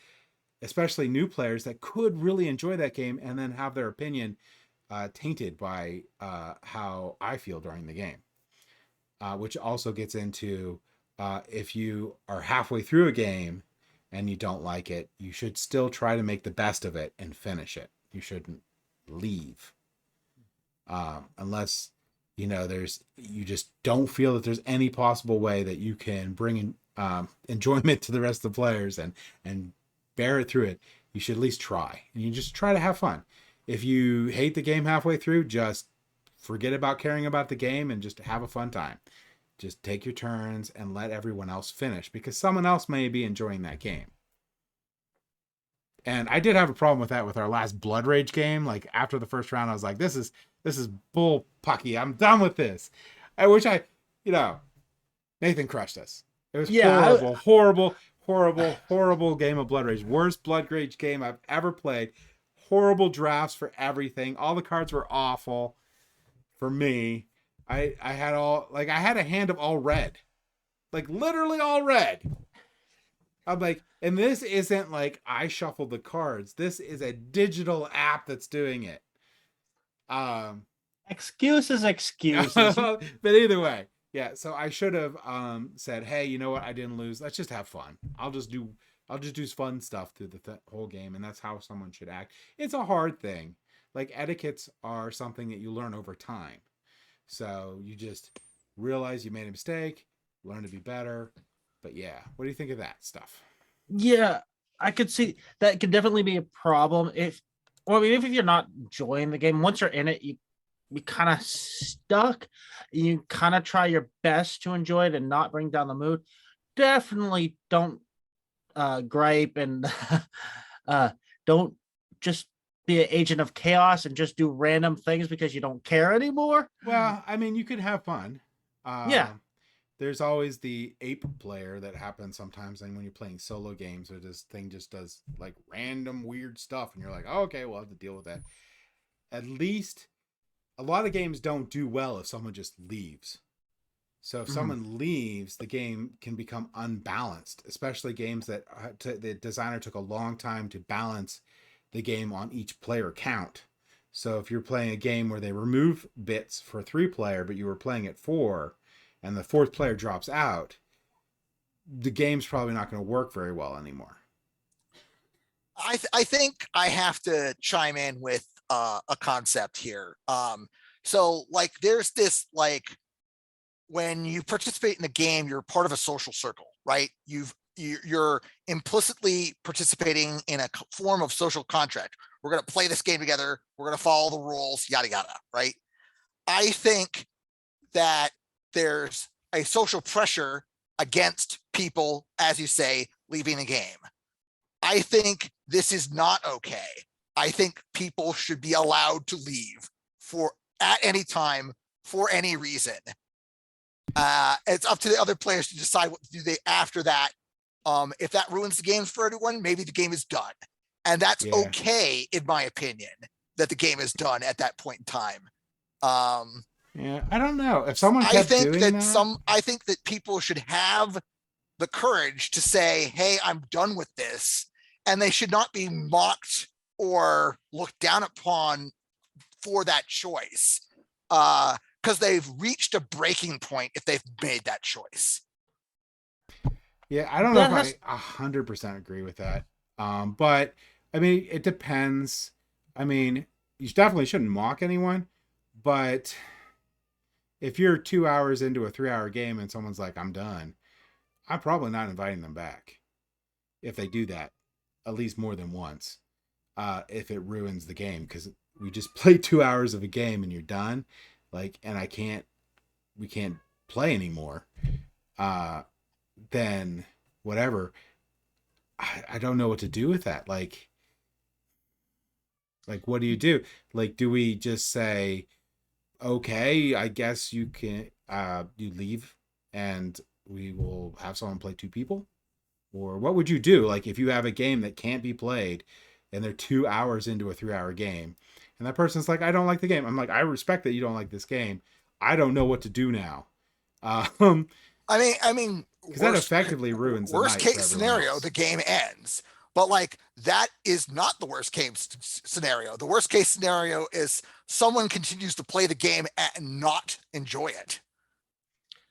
especially new players that could really enjoy that game and then have their opinion tainted by how I feel during the game. Which also gets into if you are halfway through a game and you don't like it, you should still try to make the best of it and finish it. You shouldn't leave unless you just don't feel that there's any possible way that you can bring in enjoyment to the rest of the players and bear it through it. You should at least try, and you just try to have fun. If you hate the game halfway through, just forget about caring about the game and just have a fun time. Just take your turns and let everyone else finish, because someone else may be enjoying that game. And I did have a problem with that with our last Blood Rage game. Like after the first round, I was like, this is bull pucky. I'm done with this. I wish Nathan crushed us. It was horrible game of Blood Rage. Worst Blood Rage game I've ever played. Horrible drafts for everything. All the cards were awful for me. I had a hand of all red. Like literally all red. I'm like, and this isn't like I shuffled the cards. This is a digital app that's doing it. Excuses. But either way, yeah. So I should have said, hey, you know what? I didn't lose. Let's just have fun. I'll just do fun stuff through the whole game, and that's how someone should act. It's a hard thing. Like etiquettes are something that you learn over time. So you just realize you made a mistake, learn to be better. But yeah, what do you think of that stuff? Yeah, I could see that could definitely be a problem if you're not enjoying the game, once you're in it, you kind of stuck. You kind of try your best to enjoy it and not bring down the mood. Definitely don't gripe and don't just be an agent of chaos and just do random things because you don't care anymore. Well, I mean, you could have fun. Yeah. There's always the ape player that happens sometimes, and when you're playing solo games, or this thing just does like random weird stuff, and you're like, oh, okay, we'll have to deal with that. At least a lot of games don't do well if someone just leaves. So if someone leaves, the game can become unbalanced, especially games that the designer took a long time to balance the game on each player count. So if you're playing a game where they remove bits for 3-player, but you were playing at 4, and the 4th player drops out, the game's probably not going to work very well anymore. I think I have to chime in with a concept here. So like there's this, like, when you participate in a game, you're part of a social circle, right? You're implicitly participating in a form of social contract. We're going to play this game together. We're going to follow the rules, yada, yada, right? I think that there's a social pressure against people, as you say, leaving a game. I think this is not okay. I think people should be allowed to leave at any time for any reason. It's up to the other players to decide what to do after that. If that ruins the game for everyone, maybe the game is done. And that's okay, in my opinion, that the game is done at that point in time. Yeah, I don't know. If someone kept doing that, I think that people should have the courage to say, hey, I'm done with this. And they should not be mocked or looked down upon for that choice. they've reached a breaking point if they've made that choice. Yeah, I don't know if I 100% agree with that. But I mean, it depends. I mean, you definitely shouldn't mock anyone, but if you're 2 hours into a 3-hour game and someone's like, I'm done, I'm probably not inviting them back if they do that at least more than once. If it ruins the game, because we just played 2 hours of a game and you're done, like, and we can't play anymore. Then whatever. I don't know what to do with that. Like, what do you do? Like, do we just say, okay, I guess you can, you leave and we will have someone play 2 people? Or what would you do? Like, if you have a game that can't be played and they're 2 hours into a 3-hour game and that person's like, I don't like the game. I'm like, I respect that you don't like this game. I don't know what to do now. I mean, because that effectively ruins the worst night case scenario, the game ends. But like, that is not the worst case scenario. The worst case scenario is someone continues to play the game and not enjoy it.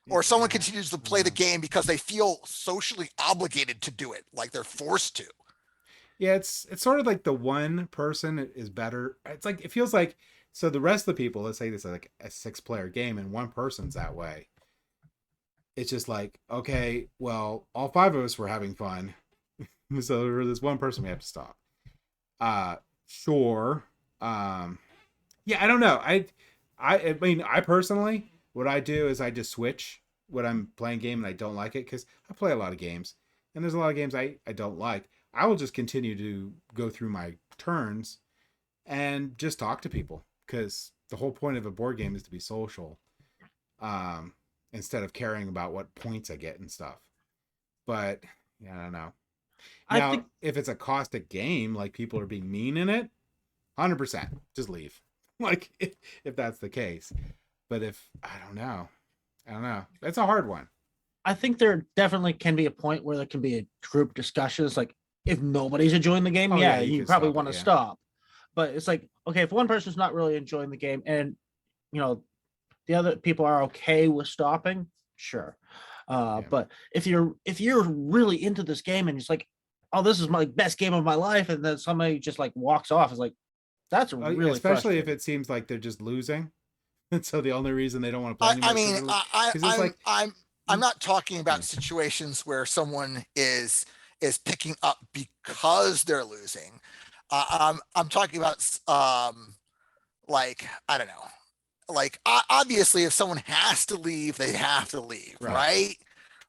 Or someone continues to play the game because they feel socially obligated to do it, like they're forced to. Yeah, it's sort of like the one person is better. It's like, it feels like, so the rest of the people, let's say this is like a 6-player game and one person's that way. It's just like, okay, well, all 5 of us were having fun. So for this one person, we have to stop. Sure. Yeah, I don't know. I mean, I personally, what I do is I just switch when I'm playing a game and I don't like it, because I play a lot of games and there's a lot of games I don't like. I will just continue to go through my turns and just talk to people, because the whole point of a board game is to be social, instead of caring about what points I get and stuff. But yeah, I don't know. Now, if it's a caustic game, like people are being mean in it, 100%, just leave. Like, if that's the case. But if, I don't know. That's a hard one. I think there definitely can be a point where there can be a group discussion. It's like, if nobody's enjoying the game, you probably want to stop. But it's like, okay, if one person's not really enjoying the game and, the other people are okay with stopping, sure. But if you're really into this game and it's like, oh, this is my best game of my life, and then somebody just like walks off, it's like, that's really especially if it seems like they're just losing. And so the only reason they don't want to play anymore. I'm not talking about situations where someone is picking up because they're losing. I'm talking about like, I don't know. Like, obviously, if someone has to leave, they have to leave, right?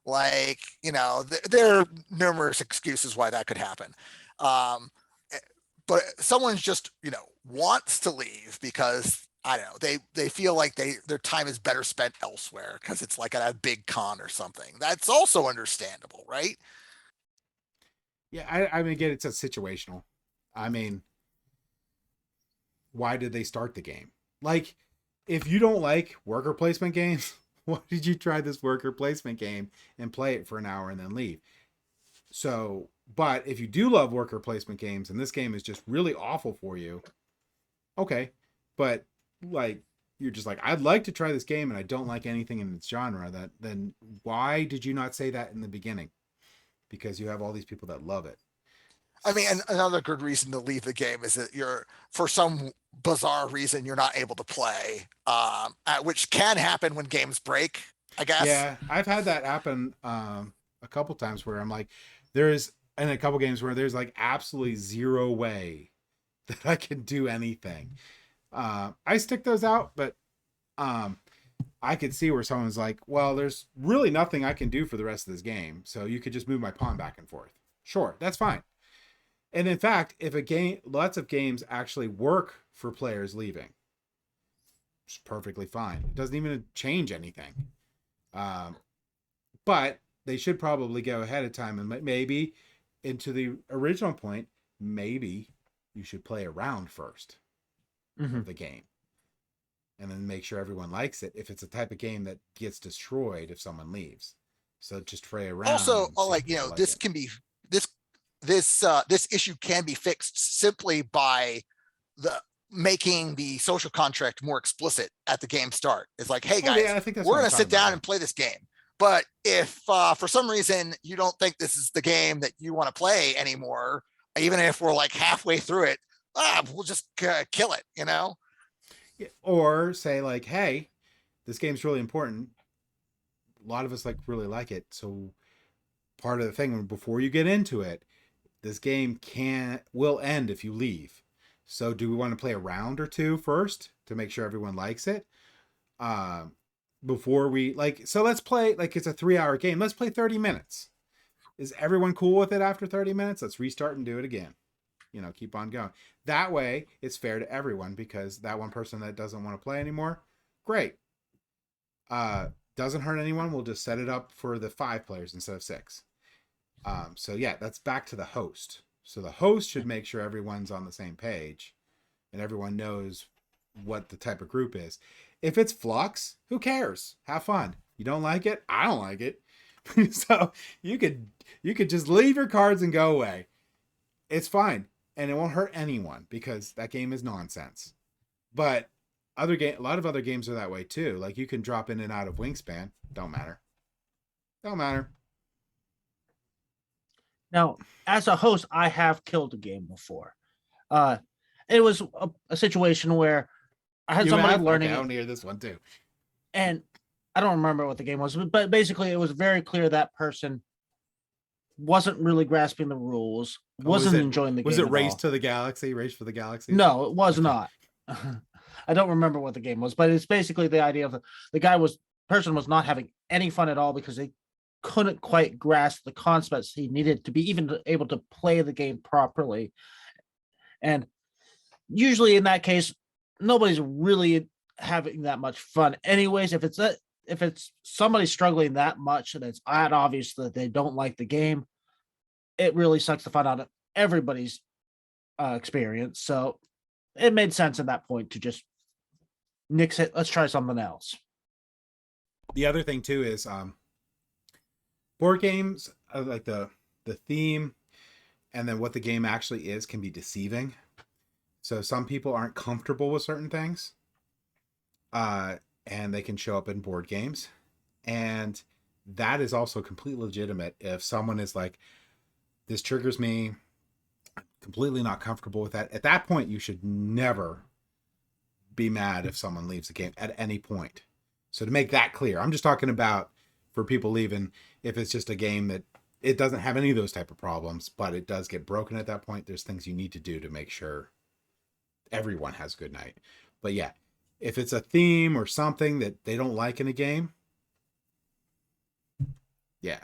Like, there are numerous excuses why that could happen. But someone's just, wants to leave because, I don't know, they feel like their time is better spent elsewhere because it's like at a big con or something. That's also understandable, right? Yeah, I mean, again, it's a situational. I mean, why did they start the game? Like, if you don't like worker placement games, why did you try this worker placement game and play it for an hour and then leave? So, but if you do love worker placement games and this game is just really awful for you, okay. But like, you're just like, I'd like to try this game and I don't like anything in its genre, then why did you not say that in the beginning? Because you have all these people that love it. I mean, and another good reason to leave the game is that for some bizarre reason, you're not able to play, which can happen when games break, I guess. Yeah, I've had that happen a couple times where I'm like, in a couple games where there's like absolutely zero way that I can do anything. I stick those out, but I could see where someone's like, well, there's really nothing I can do for the rest of this game, so you could just move my pawn back and forth. Sure, that's fine. And in fact, if lots of games actually work for players leaving, it's perfectly fine. It doesn't even change anything. But they should probably go ahead of time and maybe, into the original point, maybe you should play a round first of the game. And then make sure everyone likes it if it's a type of game that gets destroyed if someone leaves. So just play a round. Also, this can be this issue can be fixed simply by making the social contract more explicit at the game start. It's like, hey Oh, guys, yeah, I think that's we're what I'm going to sit talking about, down yeah. and play this game. But if for some reason you don't think this is the game that you want to play anymore, even if we're like halfway through it, we'll just kill it, you know? Yeah, or say like, hey, this game's really important. A lot of us like really like it. So part of the thing before you get into it, this game will end if you leave. So do we want to play a round or two first to make sure everyone likes it? Before we so let's play like it's a 3-hour game. Let's play 30 minutes. Is everyone cool with it after 30 minutes? Let's restart and do it again. Keep on going. That way it's fair to everyone, because that one person that doesn't want to play anymore, great. Doesn't hurt anyone. We'll just set it up for the 5 players instead of 6. So yeah, that's back to the host. So the host should make sure everyone's on the same page and everyone knows what the type of group is. If it's Flux, who cares? Have fun. You don't like it? I don't like it. So you could just leave your cards and go away. It's fine. And it won't hurt anyone because that game is nonsense. But a lot of other games are that way too. Like you can drop in and out of Wingspan. Don't matter. Now, as a host, I have killed a game before. It was a situation where I had somebody learning. Okay, I want to hear this one too. And I don't remember what the game was, but basically it was very clear that person wasn't really grasping the rules, wasn't enjoying the game. Was it Race for the Galaxy? No, it was not. I don't remember what the game was, but it's basically the idea of the person was not having any fun at all because they couldn't quite grasp the concepts he needed to be even able to play the game properly. And usually in that case, nobody's really having that much fun anyways. If it's somebody struggling that much and it's obvious that they don't like the game, it really sucks the fun out of everybody's experience. So it made sense at that point to just nix it. Let's try something else. The other thing too is board games, like the theme and then what the game actually is can be deceiving. So some people aren't comfortable with certain things, and they can show up in board games. And that is also completely legitimate. If someone is like, this triggers me, I'm completely not comfortable with that. At that point, you should never be mad if someone leaves the game at any point. So to make that clear, I'm just talking about for people leaving, if it's just a game that it doesn't have any of those type of problems, but it does get broken at that point, there's things you need to do to make sure everyone has a good night. But yeah, if it's a theme or something that they don't like in a game, yeah.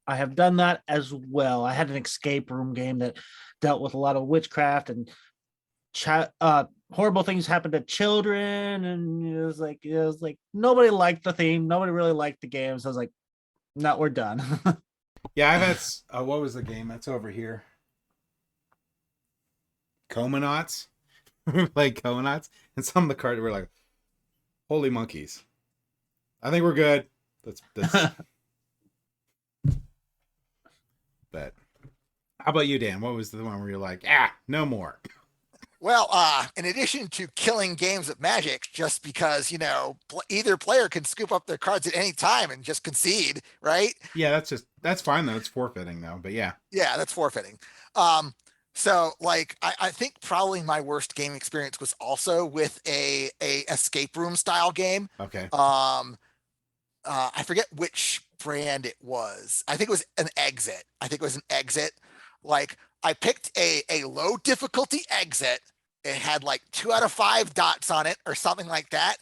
I have done that as well. I had an escape room game that dealt with a lot of witchcraft and horrible things happened to children, and it was like nobody liked the theme, nobody really liked the game. So I was like, no, we're done. Yeah, I've had what was the game that's over here? Comanauts. We played Comanauts, and some of the cards were like, holy monkeys. I think we're good. That's But how about you, Dan? What was the one where you're like, no more? Well, in addition to killing games of Magic, just because, either player can scoop up their cards at any time and just concede, right? Yeah, that's fine though. It's forfeiting though, but yeah. Yeah, that's forfeiting. So like, I think probably my worst game experience was also with a escape room style game. Okay. I forget which brand it was. I think it was an Exit. Like, I picked a low difficulty Exit. It had like 2 out of 5 dots on it or something like that.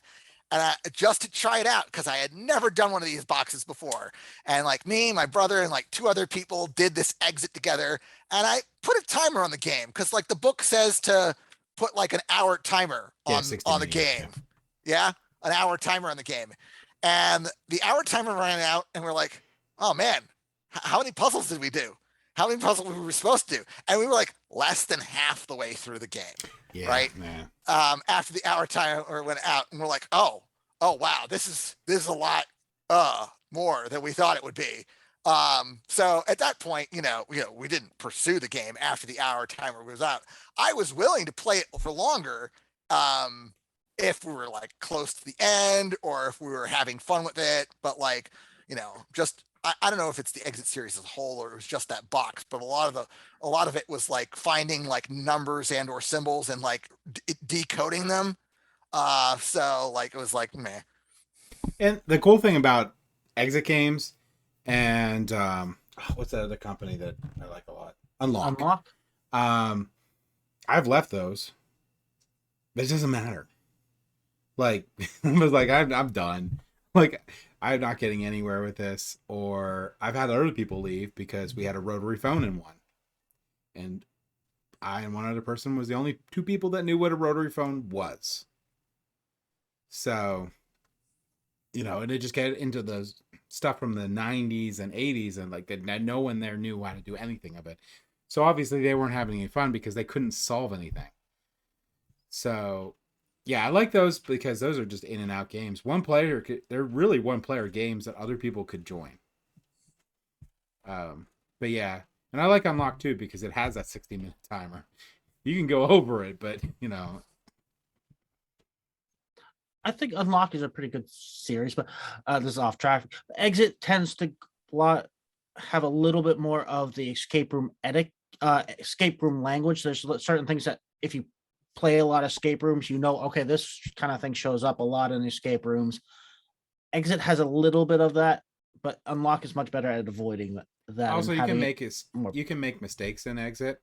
And just to try it out, because I had never done one of these boxes before. And like me, my brother, and like 2 other people did this Exit together. And I put a timer on the game because like the book says to put like an hour timer on the game. Yeah, an hour timer on the game. And the hour timer ran out and we're like, oh man, how many puzzles did we do? How many puzzles were we supposed to do? And we were like less than half the way through the game. Yeah, right. Man. After the hour timer went out, and we're like, oh wow, this is a lot more than we thought it would be. So at that point, we didn't pursue the game after the hour timer was out. I was willing to play it for longer, if we were like close to the end or if we were having fun with it. But like, just I don't know if it's the Exit series as a whole or it was just that box, but a lot of it was like finding like numbers and or symbols and like decoding them. So like it was like meh. And the cool thing about Exit games and what's that other company that I like a lot? Unlock. I've left those, but it doesn't matter. Like I was like, I'm done. Like I'm not getting anywhere with this. Or I've had other people leave because we had a rotary phone in one, and I and one other person was the only two people that knew what a rotary phone was. So, and it just get into the stuff from the 90s and 80s, and like that no one there knew how to do anything of it. So obviously they weren't having any fun because they couldn't solve anything. So yeah, I like those because those are just in and out games. They're really one player games that other people could join. But yeah, and I like Unlock too because it has that 60-minute timer. You can go over it, but I think Unlock is a pretty good series, but this is off track. Exit tends to have a little bit more of the escape room escape room language. There's certain things that if you play a lot of escape rooms, okay, this kind of thing shows up a lot in escape rooms. Exit has a little bit of that, but Unlock is much better at avoiding that. Also, you can make mistakes in Exit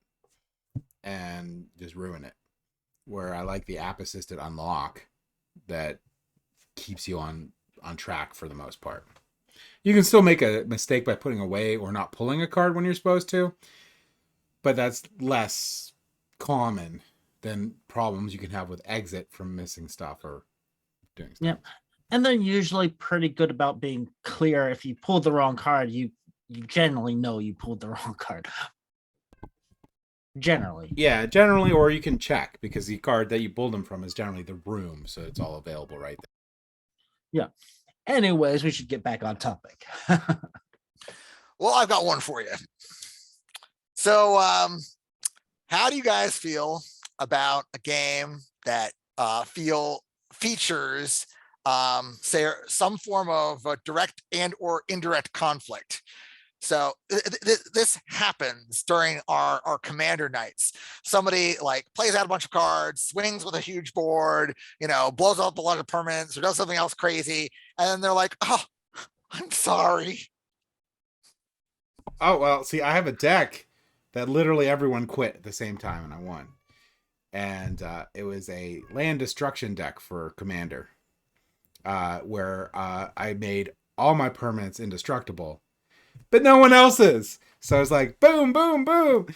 and just ruin it. Where I like the app assisted Unlock that keeps you on track for the most part. You can still make a mistake by putting away or not pulling a card when you're supposed to, but that's less common than problems you can have with Exit from missing stuff or doing stuff. Yeah. And they're usually pretty good about being clear. If you pulled the wrong card, you generally know you pulled the wrong card. Generally. Yeah, generally, or you can check because the card that you pulled them from is generally the room, so it's all available right there. Yeah. Anyways, we should get back on topic. Well, I've got one for you. So, how do you guys feel about a game that features say some form of direct and or indirect conflict? So this happens during our commander nights. Somebody like plays out a bunch of cards, swings with a huge board, blows up a lot of permanents or does something else crazy. And then they're like, oh, I'm sorry. Oh, well, see, I have a deck that literally everyone quit at the same time and I won. And it was a land destruction deck for commander where I made all my permanents indestructible. But no one else's. So I was like, boom, boom, boom.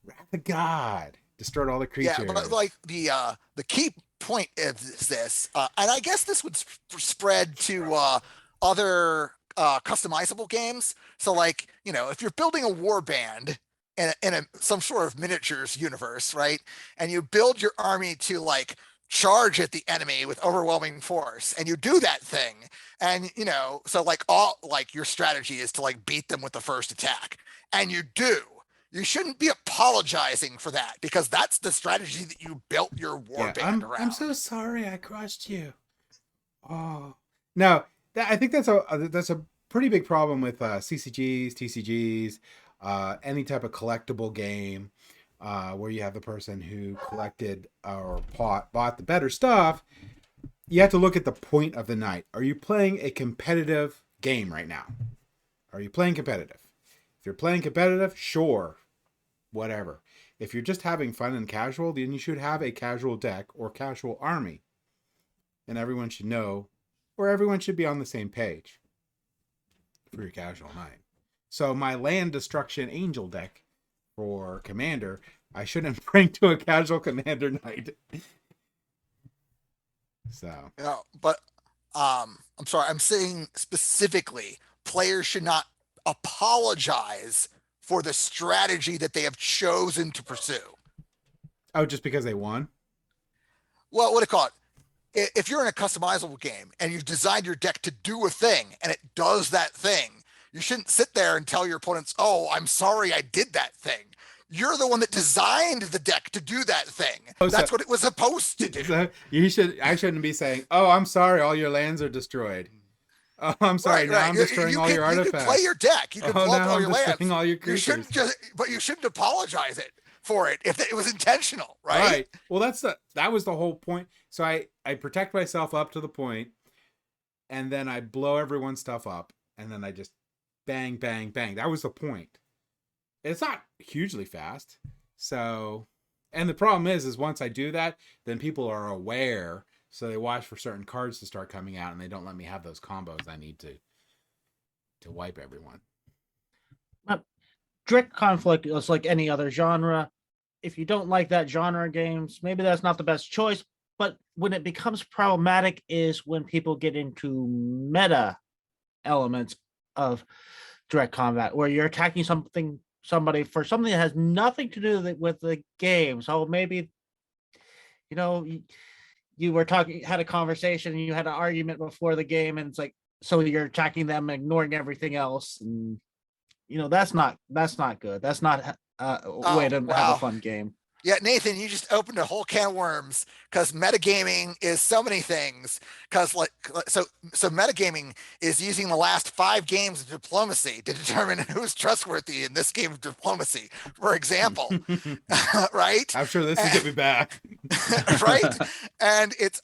Wrath of God. Destroyed all the creatures. Yeah, but like the key point is this, and I guess this would spread to other customizable games. So like, if you're building a war band in some sort of miniatures universe, right? And you build your army to like charge at the enemy with overwhelming force and you do that thing and so like your strategy is to like beat them with the first attack and you shouldn't be apologizing for that because that's the strategy that you built your war band around. I'm so sorry I crushed you. Oh no, I think that's a pretty big problem with CCGs, TCGs, any type of collectible game. Where you have the person who collected or bought the better stuff, you have to look at the point of the night. Are you playing a competitive game right now? Are you playing competitive? If you're playing competitive, sure, whatever. If you're just having fun and casual, then you should have a casual deck or casual army. And everyone should know, or everyone should be on the same page for your casual night. So my land destruction angel deck for commander, I shouldn't bring to a casual commander night. So but I'm sorry, I'm saying specifically players should not apologize for the strategy that they have chosen to pursue. Oh, just because they won? Well, what do you call it? If you're in a customizable game and you've designed your deck to do a thing and it does that thing, You shouldn't sit there and tell your opponents, "Oh, I'm sorry, I did that thing." You're the one that designed the deck to do that thing. That's what it was supposed to do. So I shouldn't be saying, "Oh, I'm sorry, all your lands are destroyed." Oh, I'm sorry, now I'm destroying all your artifacts. You can play your deck. You can blow up all your lands. All your creatures. You shouldn't apologize for it if it was intentional, right? Right. Well, that was the whole point. So I protect myself up to the point, and then I blow everyone's stuff up, and then I just bang, bang, bang. That was the point. It's not hugely fast. So, and the problem is once I do that, then people are aware. So they watch for certain cards to start coming out, and they don't let me have those combos I need to wipe everyone. Direct conflict is like any other genre. If you don't like that genre of games, maybe that's not the best choice. But when it becomes problematic is when people get into meta elements of direct combat, where you're attacking somebody for something that has nothing to do with the game. So maybe, you were had a conversation and you had an argument before the game, and it's like, so you're attacking them, ignoring everything else, and that's not good. That's not a way to have a fun game. Yeah, Nathan, you just opened a whole can of worms, because metagaming is so many things. Because so metagaming is using the last 5 games of diplomacy to determine who's trustworthy in this game of diplomacy, for example. Right? I'm sure this will get me back. Right? And it's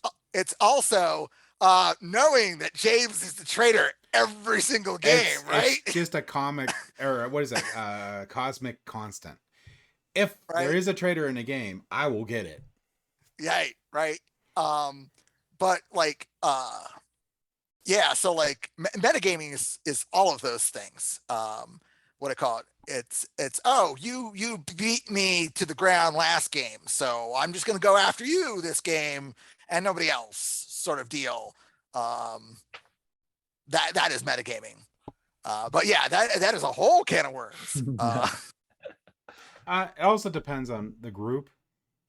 also knowing that James is the traitor every single game, right? It's just a comic, or what is it? Cosmic constant. If there is a traitor in a game, I will get it. Yeah, right. But so metagaming is all of those things. What I call it. It's you beat me to the ground last game, so I'm just gonna go after you this game and nobody else, sort of deal. That is metagaming. But yeah, that is a whole can of worms. It also depends on the group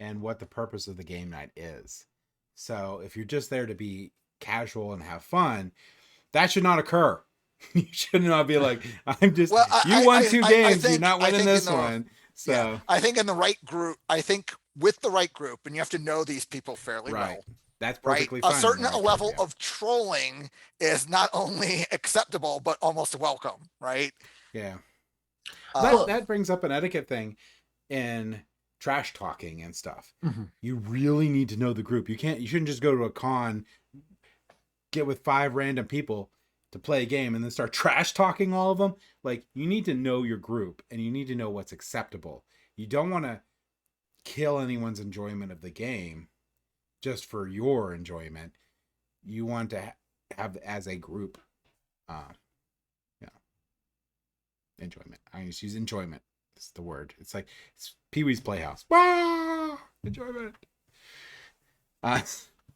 and what the purpose of the game night is. So if you're just there to be casual and have fun, that should not occur. You should not be like, I'm just, you won 2 games, you're not winning this one. So yeah, I think in the right group, with the right group, and you have to know these people fairly well. That's perfectly fine. A certain level of trolling is not only acceptable, but almost welcome, right? Yeah. That brings up an etiquette thing in trash talking and stuff. Mm-hmm. You really need to know the group. You shouldn't just go to a con, get with 5 random people to play a game and then start trash talking all of them. Like, you need to know your group and you need to know what's acceptable. You don't want to kill anyone's enjoyment of the game just for your enjoyment. You want to have as a group, enjoyment. I just use enjoyment. It's the word. It's like it's Pee-wee's Playhouse. Wah! Enjoyment.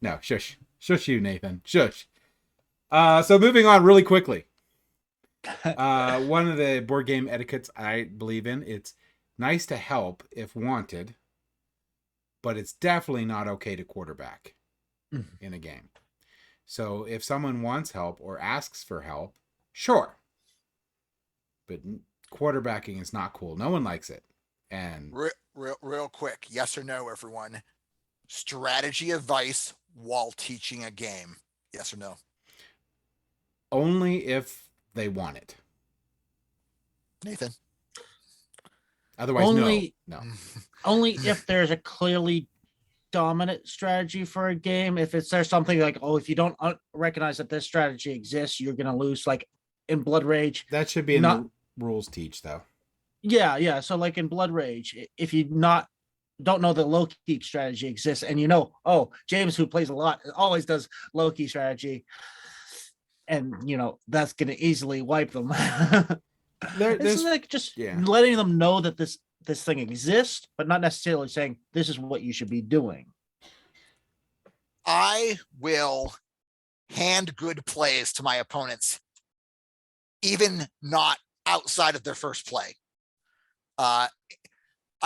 No, shush you, Nathan. Shush. So moving on really quickly. One of the board game etiquettes I believe in, it's nice to help if wanted, but it's definitely not okay to quarterback in a game. So if someone wants help or asks for help, sure. But quarterbacking is not cool. No one likes it. And real quick, yes or no, everyone? Strategy advice while teaching a game. Yes or no? Only if they want it. Nathan? Otherwise, no. Only if there's a clearly dominant strategy for a game. If there's something like, if you don't recognize that this strategy exists, you're going to lose, like in Blood Rage. That should be in the rules teach, though. Yeah. So like in Blood Rage, if you don't know that low key strategy exists, and James, who plays a lot, always does low key strategy, and that's going to easily wipe them. It's like just letting them know that this thing exists, but not necessarily saying this is what you should be doing. I will hand good plays to my opponents, even not outside of their first play. I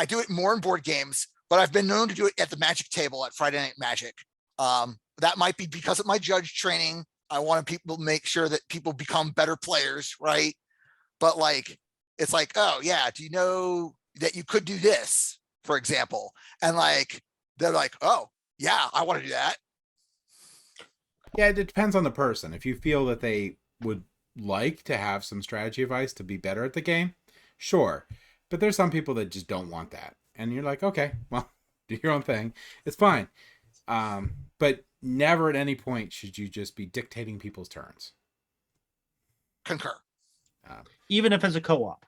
do it more in board games, but I've been known to do it at the Magic table at Friday Night Magic. That might be because of my judge training. I want people to make sure that people become better players, right? but like, it's like, oh yeah, do you know that you could do this, for example? And like, they're like, oh yeah, I want to do that. Yeah, it depends on the person. If you feel that they would like to have some strategy advice to be better at the game, sure. But there's some people that just don't want that. And you're like, okay, well, do your own thing. It's fine. But never at any point should you just be dictating people's turns. Concur. Even if it's a co-op.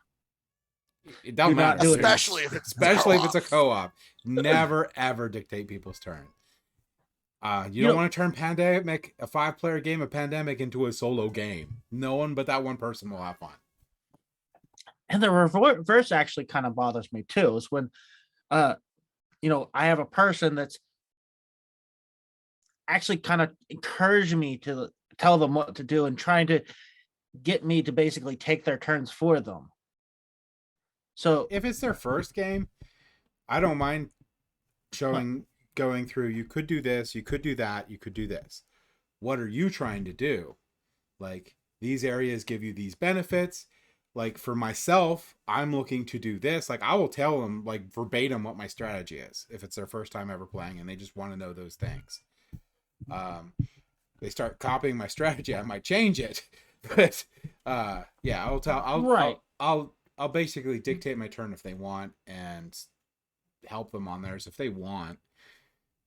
It don't Do not matter. do it. Especially if Especially if it's a co-op. co-op. Never ever dictate people's turn. You don't want to turn Pandemic, a 5-player game of Pandemic, into a solo game. No one but that one person will have fun. And the reverse actually kind of bothers me too, is when I have a person that's actually kind of encouraging me to tell them what to do and trying to get me to basically take their turns for them. So if it's their first game, I don't mind going through, you could do this, you could do that, you could do this. What are you trying to do? Like, these areas give you these benefits. Like, for myself, I'm looking to do this. Like, I will tell them, like, verbatim what my strategy is if it's their first time ever playing and they just want to know those things. They start copying my strategy, I might change it. But yeah, I'll basically dictate my turn if they want and help them on theirs if they want.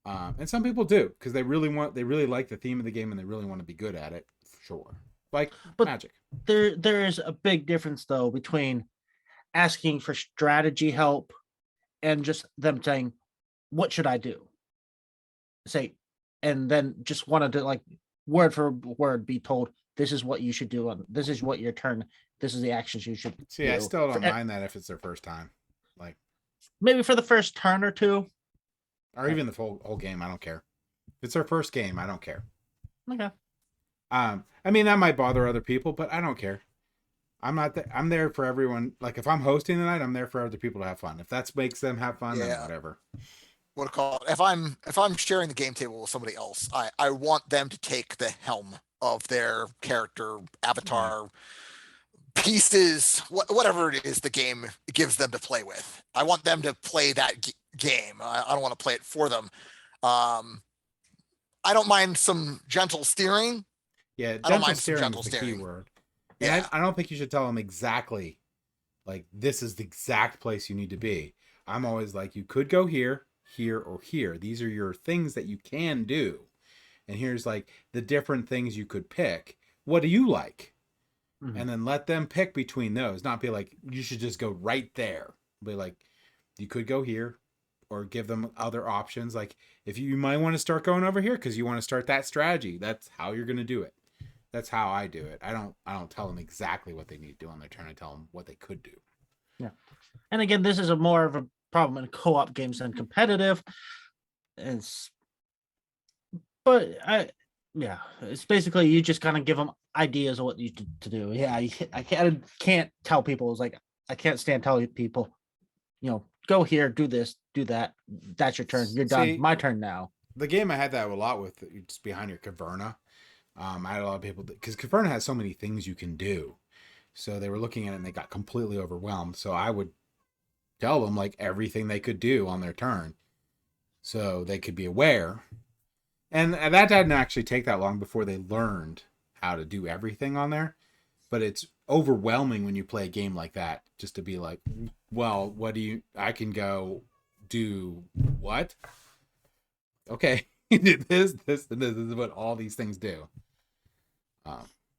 And some people do, because they really like the theme of the game and they really want to be good at it. Sure. Like Magic. There is a big difference though between asking for strategy help and just them saying, what should I do? And then just wanted to, like, word for word be told, this is what you should do, and this is what your turn, this is the actions you should do. I still don't mind that if it's their first time. Like, maybe for the first turn or two. Or even the whole game, I don't care. If it's their first game, I don't care. Okay. I mean, that might bother other people, but I don't care. I'm there for everyone. Like, if I'm hosting the night, I'm there for other people to have fun. If that makes them have fun, then whatever. What to call it? If I'm sharing the game table with somebody else, I want them to take the helm of their character, avatar, pieces, whatever it is the game gives them to play with. I want them to play that game. I don't want to play it for them. I don't mind some gentle steering. Yeah, gentle steering is the key word. Yeah, I don't think you should tell them exactly, like, this is the exact place you need to be. I'm always like, you could go here, here, or here. These are your things that you can do. And here's, like, the different things you could pick. What do you like? Mm-hmm. And then let them pick between those. Not be like, you should just go right there. Be like, you could go here, or give them other options. Like, if you might want to start going over here because you want to start that strategy, that's how you're going to do it. That's how I do it. I don't tell them exactly what they need to do on their turn. I tell them what they could do. Yeah. And again, this is more of a problem in co-op games than competitive. It's basically you just kind of give them ideas of what you to do. Yeah, I can't tell people. It's like, I can't stand telling people, go here, do this, do that. That's your turn. You're done. My turn now. The game I had that a lot with, just behind your Caverna. I had a lot of people, because Caverna has so many things you can do. So they were looking at it and they got completely overwhelmed. So I would tell them, like, everything they could do on their turn, so they could be aware. And that didn't actually take that long before they learned how to do everything on there. But it's overwhelming when you play a game like that, just to be like, well, I can go do what? Okay, this, and this is what all these things do.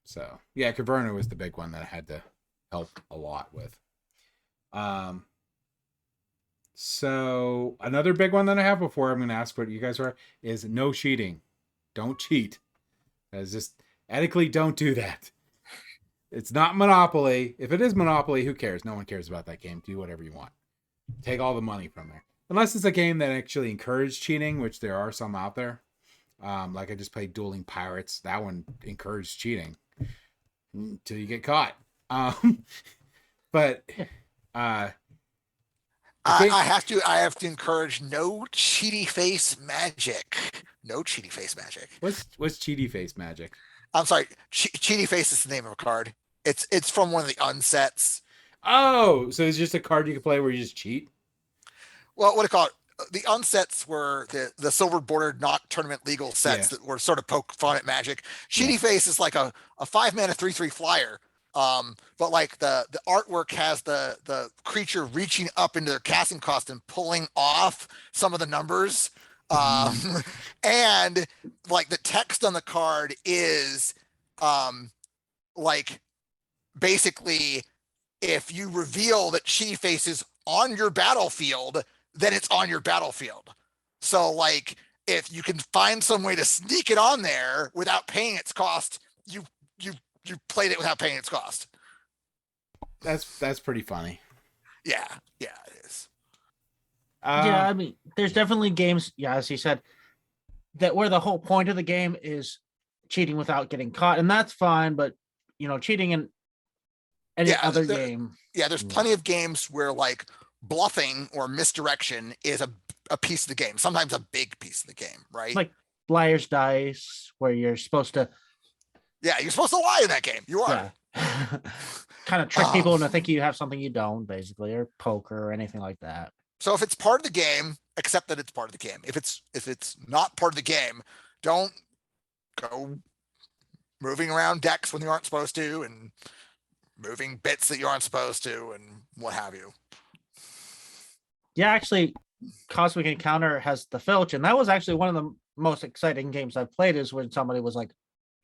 So yeah, Caverna was the big one that I had to help a lot with. So another big one that I have, before I'm going to ask what you guys are, is no cheating. Don't cheat. It's just, ethically, don't do that. It's not Monopoly. If it is Monopoly, who cares? No one cares about that game. Do whatever you want. Take all the money from there. Unless it's a game that actually encourages cheating, which there are some out there. Like I just played Dueling Pirates. That one encouraged cheating until you get caught. But I have to encourage no cheaty face magic. No cheaty face magic. What's cheaty face magic? I'm sorry. Cheaty face is the name of a card. It's from one of the unsets. Oh, so it's just a card you can play where you just cheat? Well, what do you call it? The unsets were the silver bordered, not tournament legal sets Yeah. that were sort of poke fun at Magic. Yeah. Sheety Face is like a 5-mana 3/3 flyer. But like the artwork has the creature reaching up into their casting cost and pulling off some of the numbers. And like the text on the card is like basically if you reveal that Sheety Face is on your battlefield, then it's on your battlefield. So like if you can find some way to sneak it on there without paying its cost, you played it without paying its cost. That's pretty funny. Yeah, it is. Yeah, I mean, there's definitely games, yeah, as you said, that where the whole point of the game is cheating without getting caught, and that's fine, but cheating in any other game. Yeah, there's plenty of games where like bluffing or misdirection is a piece of the game, sometimes a big piece of the game, right? Like Liar's Dice, where you're supposed to. Yeah, you're supposed to lie in that game. You are. Yeah. Kind of trick people into thinking you have something you don't, basically, or poker or anything like that. So if it's part of the game, accept that it's part of the game. If it's not part of the game, don't go moving around decks when you aren't supposed to and moving bits that you aren't supposed to and what have you. Yeah, actually, Cosmic Encounter has the Filch, and that was actually one of the most exciting games I've played, is when somebody was like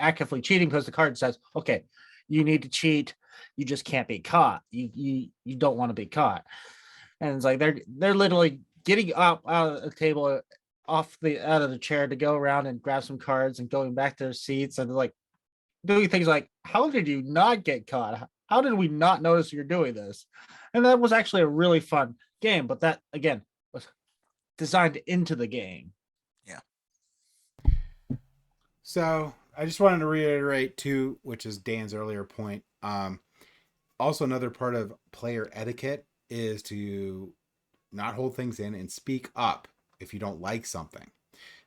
actively cheating because the card says, okay, you need to cheat, you just can't be caught. You don't want to be caught. And it's like they're literally getting up out of the table, out of the chair to go around and grab some cards and going back to their seats and like doing things like, how did you not get caught? How did we not notice you're doing this? And that was actually a really fun game, but that again was designed into the game. Yeah. So I just wanted to reiterate too, which is Dan's earlier point. Also, another part of player etiquette is to not hold things in and speak up if you don't like something.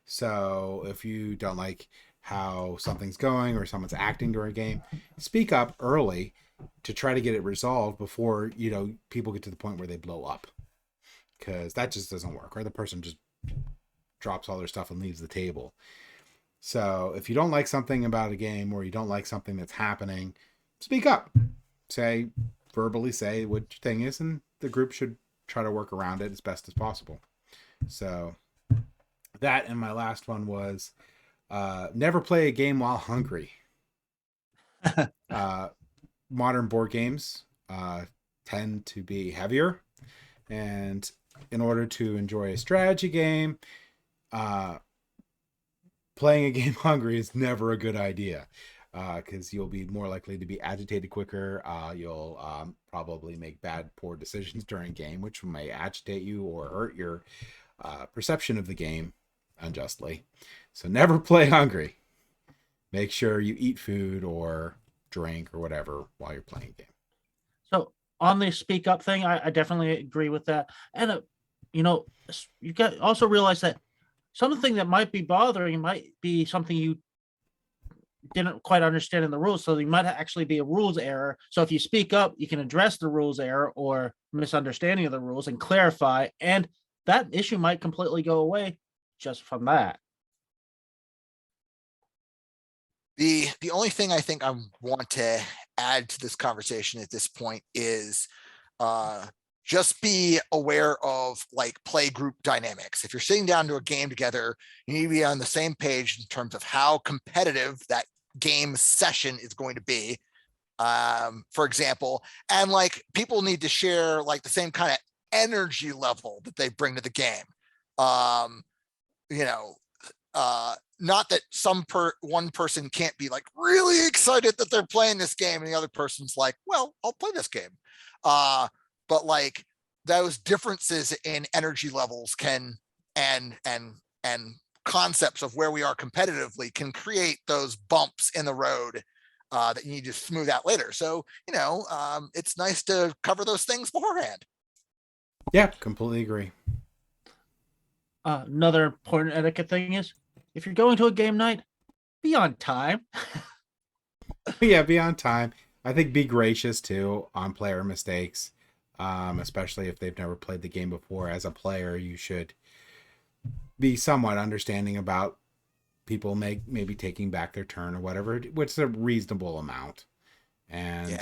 So if you don't like how something's going or someone's acting during a game, speak up early to try to get it resolved before people get to the point where they blow up, because that just doesn't work, or the person just drops all their stuff and leaves the table. So if you don't like something about a game, or you don't like something that's happening, speak up. Verbally say what your thing is, and the group should try to work around it as best as possible. So that, and my last one was never play a game while hungry. Modern board games tend to be heavier, and in order to enjoy a strategy game, playing a game hungry is never a good idea, because you'll be more likely to be agitated quicker. You'll probably make poor decisions during game, which may agitate you or hurt your perception of the game unjustly. So never play hungry. Make sure you eat food or drink or whatever while you're playing a game. So on the speak up thing, I definitely agree with that. And you got also realize that something that might be bothering might be something you didn't quite understand in the rules. So there might actually be a rules error. So if you speak up, you can address the rules error or misunderstanding of the rules and clarify, and that issue might completely go away just from that. The only thing I think I want to add to this conversation at this point is just be aware of like play group dynamics. If you're sitting down to a game together, you need to be on the same page in terms of how competitive that game session is going to be. For example, and like people need to share like the same kind of energy level that they bring to the game. Not that one person can't be like really excited that they're playing this game and the other person's like, well, I'll play this game. But like those differences in energy levels can and concepts of where we are competitively can create those bumps in the road that you need to smooth out later. So, it's nice to cover those things beforehand. Yeah, completely agree. Another important etiquette thing is, if you're going to a game night, be on time. Yeah, be on time. I think be gracious too on player mistakes, especially if they've never played the game before. As a player, you should be somewhat understanding about people maybe taking back their turn or whatever, which is a reasonable amount. And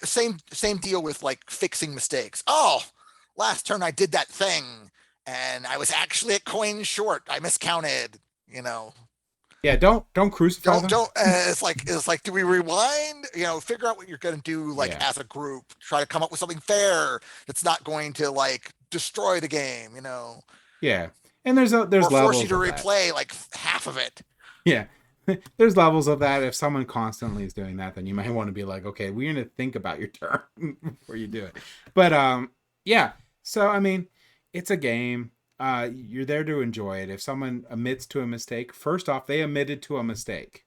same deal with like fixing mistakes. Oh, last turn I did that thing and I was actually a coin short. I miscounted, yeah, don't crucify them. Don't it's like do we rewind? Figure out what you're going to do like Yeah. as a group. Try to come up with something fair that's not going to like destroy the game, Yeah, and there's or levels force you to of that. replay like half of it. Yeah, there's levels of that. If someone constantly is doing that, then you might want to be like, okay, we're gonna think about your turn before you do it. But yeah. So I mean, it's a game. You're there to enjoy it. If someone admits to a mistake, first off, they admitted to a mistake.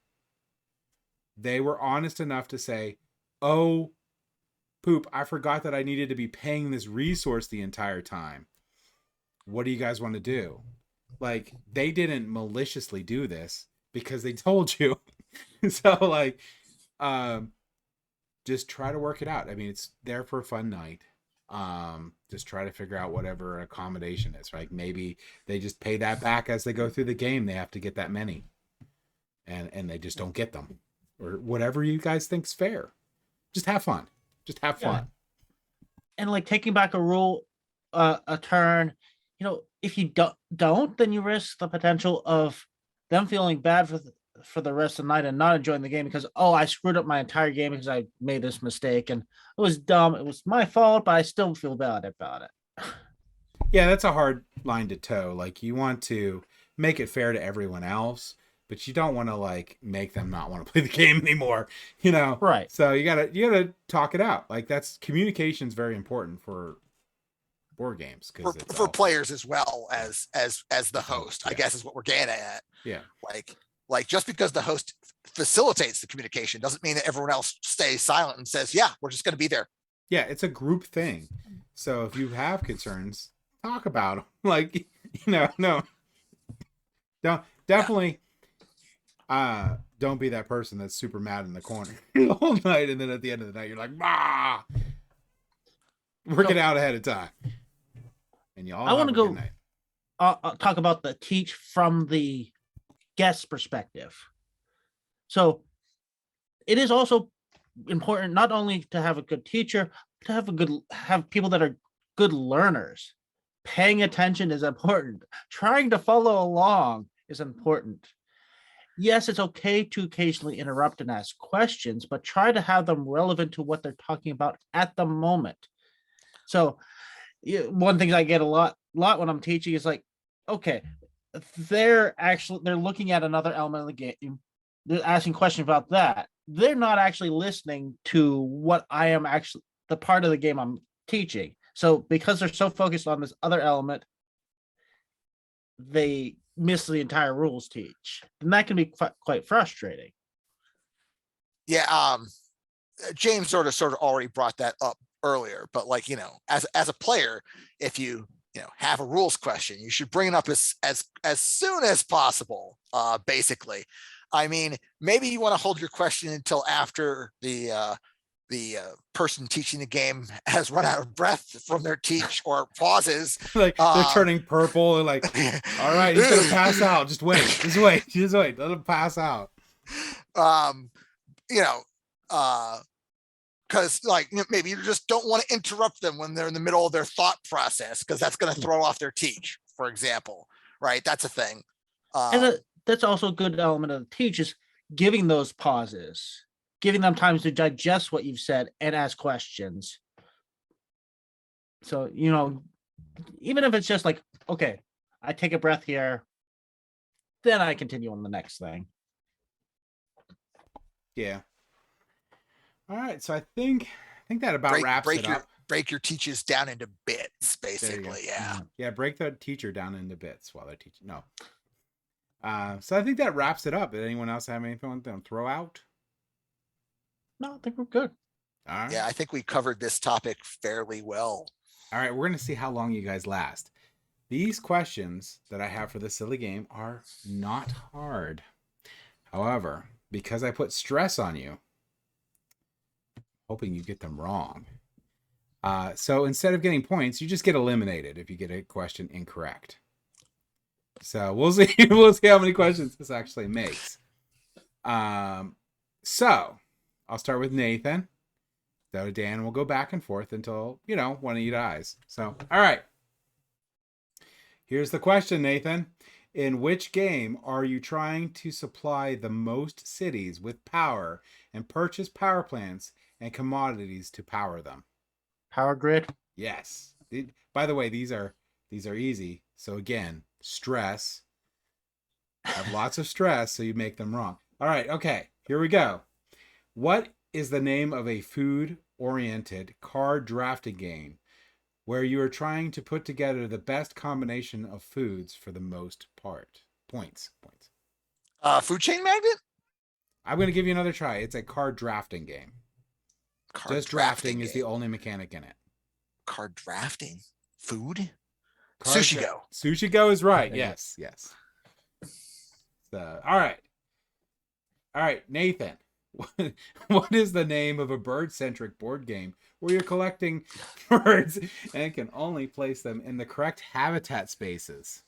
They were honest enough to say, "Oh, poop! I forgot that I needed to be paying this resource the entire time. What do you guys want to do?" Like, they didn't maliciously do this because they told you. So like, just try to work it out. I mean, it's there for a fun night. Just try to figure out whatever accommodation is, right? Maybe they just pay that back as they go through the game. They have to get that many, and they just don't get them, or whatever you guys think's fair. Just have fun. Just have fun. And like taking back a rule, a turn, if you don't, then you risk the potential of them feeling bad for the rest of the night and not enjoying the game because, oh, I screwed up my entire game because I made this mistake and it was dumb. It was my fault, but I still feel bad about it. Yeah, that's a hard line to toe. Like, you want to make it fair to everyone else, but you don't want to like make them not want to play the game anymore, Right. So you gotta talk it out. Like, that's communication's very important for board games for players as well as the host, I guess is what we're getting at. Yeah. Like just because the host facilitates the communication doesn't mean that everyone else stays silent and says, yeah, we're just going to be there. Yeah, it's a group thing. So if you have concerns, talk about them. Like, no, don't definitely. Don't be that person that's super mad in the corner the whole night, and then at the end of the night, you're like, bah. Work it out ahead of time. And you all I want to go good night. Talk about the teach from the guest perspective. So it is also important not only to have a good teacher, but to have people that are good learners. Paying attention is important. Trying to follow along is important. Yes, it's okay to occasionally interrupt and ask questions, but try to have them relevant to what they're talking about at the moment. So one thing I get a lot when I'm teaching is like, okay, they're looking at another element of the game. They're asking questions about that. They're not actually listening to what I am actually the part of the game I'm teaching. So because they're so focused on this other element, they miss the entire rules teach, and that can be quite frustrating. Yeah, James sort of already brought that up earlier, but like, as a player, if you have a rules question, you should bring it up as soon as possible. Basically, I mean, maybe you want to hold your question until after the person teaching the game has run out of breath from their teach or pauses. Like, they're turning purple and like, all right, he's gonna pass out. Just wait. Let him pass out. Because like maybe you just don't want to interrupt them when they're in the middle of their thought process because that's going to throw off their teach, for example, right? That's a thing. And that's also a good element of the teach is giving those pauses, giving them time to digest what you've said and ask questions. So, even if it's just like, okay, I take a breath here, then I continue on the next thing. Yeah. All right, so I think that about wraps it up. Break your teachers down into bits, basically. Yeah. Yeah, break the teacher down into bits while they're teaching. No. So I think that wraps it up. Did anyone else have anything to throw out? No, I think we're good. All right. Yeah, I think we covered this topic fairly well. All right, we're going to see how long you guys last. These questions that I have for this silly game are not hard. However, because I put stress on you, hoping you get them wrong. So instead of getting points, you just get eliminated if you get a question incorrect. So we'll see. We'll see how many questions this actually makes. So I'll start with Nathan. Though Dan will go back and forth until, one of you dies. So, all right. Here's the question, Nathan. In which game are you trying to supply the most cities with power and purchase power plants and commodities to power them? Power Grid. Yes. By the way, these are easy. So again, stress. Have lots of stress, so you make them wrong. All right. Okay. Here we go. What is the name of a food-oriented card drafting game where you are trying to put together the best combination of foods for the most points? Food Chain Magnet? I'm going to give you another try. It's a card drafting game. Just drafting is game. The only mechanic in it. Card drafting? Food? Sushi Go. Sushi Go is right. Yes. So, all right, Nathan. What is the name of a bird-centric board game where you're collecting birds and can only place them in the correct habitat spaces?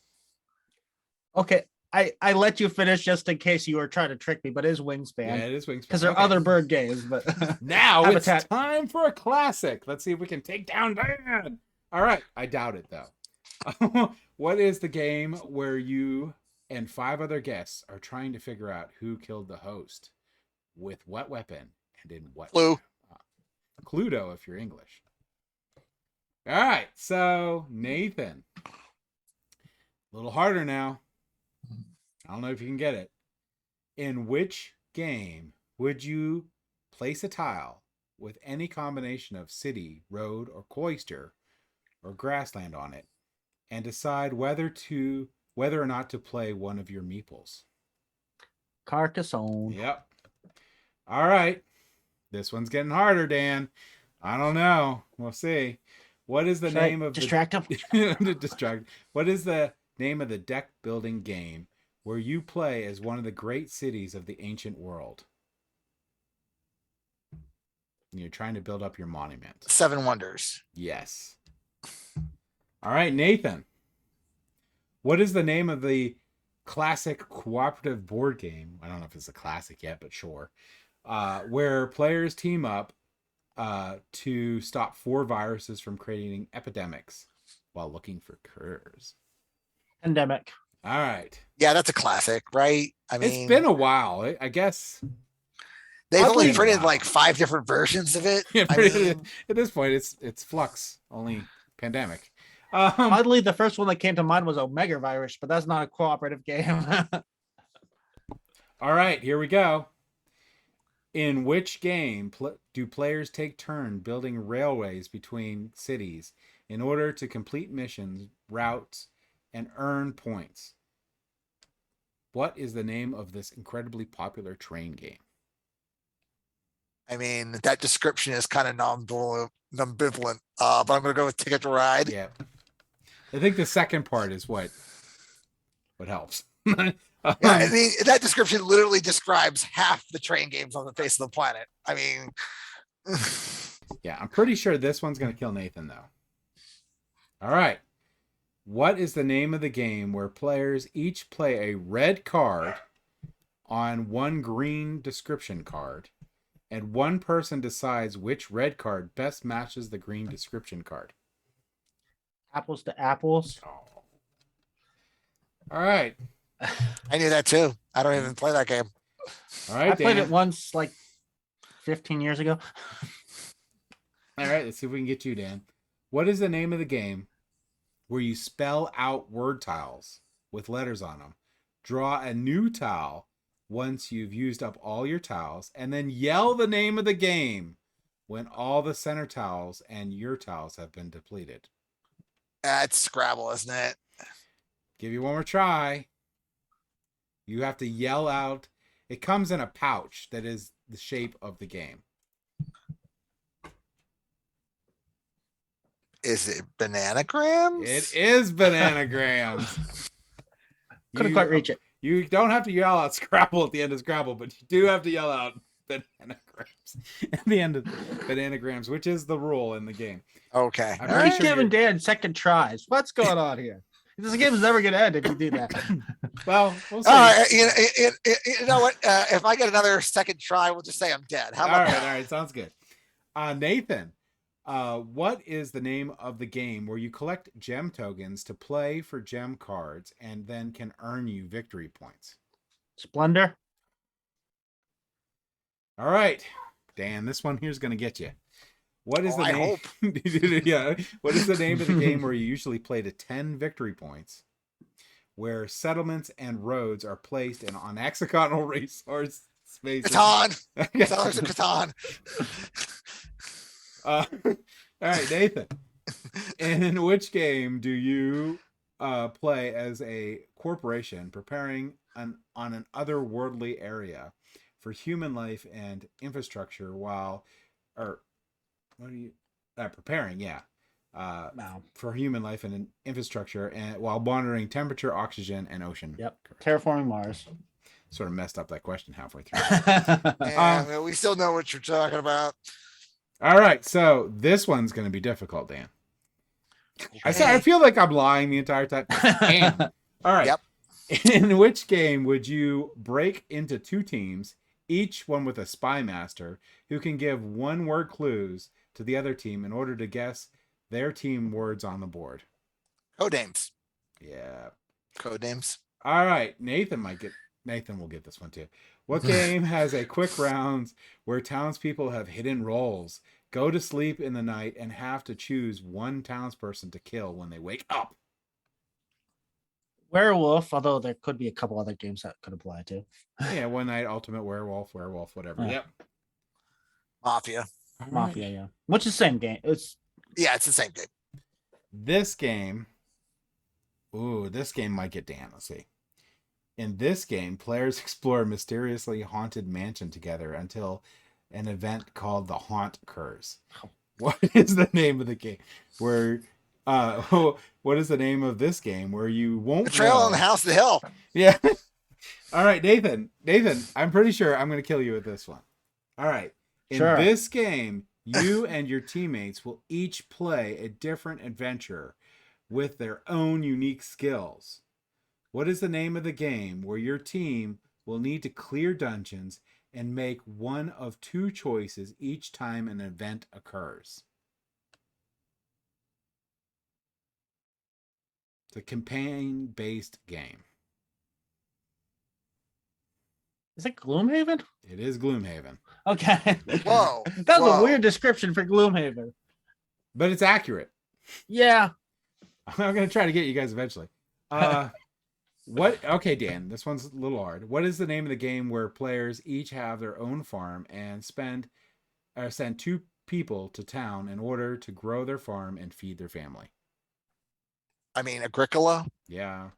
Okay, I let you finish just in case you were trying to trick me, but it is Wingspan. Yeah, it is Wingspan. Because there are other bird games, but now Habitat. It's time for a classic. Let's see if we can take down Dan. All right, I doubt it though. What is the game where you and 5 other guests are trying to figure out who killed the host? With what weapon and in what Clue. Cluedo if you're English. All right, so Nathan. A little harder now. I don't know if you can get it. In which game would you place a tile with any combination of city, road, or cloister or grassland on it and decide whether or not to play one of your meeples? Carcassonne. Yep. All right. This one's getting harder, Dan. I don't know. We'll see. What is the name of distract him? Distract. What is the name of the deck building game where you play as one of the great cities of the ancient world? And you're trying to build up your monument. 7 Wonders. Yes. All right, Nathan. What is the name of the classic cooperative board game? I don't know if it's a classic yet, but sure. Where players team up to stop 4 viruses from creating epidemics while looking for cures. Pandemic. All right. Yeah, that's a classic, right? I mean, it's been a while, I guess. They've only printed like 5 different versions of it. Yeah, at this point, it's Flux, only Pandemic. Oddly, the first one that came to mind was Omega Virus, but that's not a cooperative game. All right, here we go. In which game do players take turn building railways between cities in order to complete missions, routes, and earn points? What is the name of this incredibly popular train game? I mean, that description is kind of ambivalent, but I'm going to go with Ticket to Ride. Yeah. I think the second part is what helps. Yeah, I mean, that description literally describes half the train games on the face of the planet. I mean, yeah, I'm pretty sure this one's going to kill Nathan, though. All right. What is the name of the game where players each play a red card on one green description card, and one person decides which red card best matches the green description card? Apples to Apples. Oh. All right. I knew that too. I don't even play that game. All right, I played it once, like 15 years ago. All right, let's see if we can get you, Dan. What is the name of the game where you spell out word tiles with letters on them, draw a new tile once you've used up all your tiles, and then yell the name of the game when all the center tiles and your tiles have been depleted? It's Scrabble, isn't it? Give you one more try. You have to yell out. It comes in a pouch that is the shape of the game. Is it Bananagrams? It is Bananagrams. Couldn't quite reach it. You don't have to yell out Scrabble at the end of Scrabble, but you do have to yell out Bananagrams. at the end of bananagrams, which is the rule in the game. Okay. I'm Keep pretty sure giving you're- Dan second tries. What's going on here? This game is never gonna end if you do that. Well, we'll see. All right. You know what? If I get another second try, we'll just say I'm dead. How about that? All right, sounds good. Nathan, what is the name of the game where you collect gem tokens to play for gem cards and then can earn you victory points? Splendor. All right, Dan, this one here is going to get you. What is the I name? Yeah. What is the name of the game where you usually play to 10 victory points, where settlements and roads are placed on hexagonal resource spaces? Catan. Sellers of Catan. All right, Nathan. In which game do you play as a corporation preparing on an otherworldly area for human life and infrastructure preparing, for human life and infrastructure, and while monitoring temperature, oxygen, and ocean. Yep. Terraforming Mars. Sort of messed up that question halfway through. And we still know what you're talking about. All right, so this one's going to be difficult, Dan. I feel like I'm lying the entire time. Damn. All right. Yep. In which game would you break into two teams, each one with a spy master, who can give one-word clues to the other team in order to guess their team words on the board? Codenames. Yeah. Codenames. All right. Nathan will get this one too. What game has a quick rounds where townspeople have hidden roles, go to sleep in the night, and have to choose one townsperson to kill when they wake up? Werewolf, although there could be a couple other games that could apply to. Yeah, One Night, Ultimate Werewolf, whatever. Yeah. Yep. Mafia. All right. Mafia, yeah. Which is the same game. It's Yeah, it's the same game. This game might get Dan. Let's see. In this game, players explore a mysteriously haunted mansion together until an event called the Haunt occurs. What is the name of the game? What is the name of this game where you won't Betrayal on the House of the Hill. Yeah. All right, Nathan, I'm pretty sure I'm going to kill you with this one. All right. In this game, you and your teammates will each play a different adventure with their own unique skills. What is the name of the game where your team will need to clear dungeons and make one of two choices each time an event occurs? It's a campaign-based game. Is it Gloomhaven? It is Gloomhaven. Okay. Whoa. That was whoa. a weird description for Gloomhaven. But it's accurate. Yeah. I'm going to try to get you guys eventually. Okay, Dan, this one's a little hard. What is the name of the game where players each have their own farm and send two people to town in order to grow their farm and feed their family? I mean, Agricola. Yeah.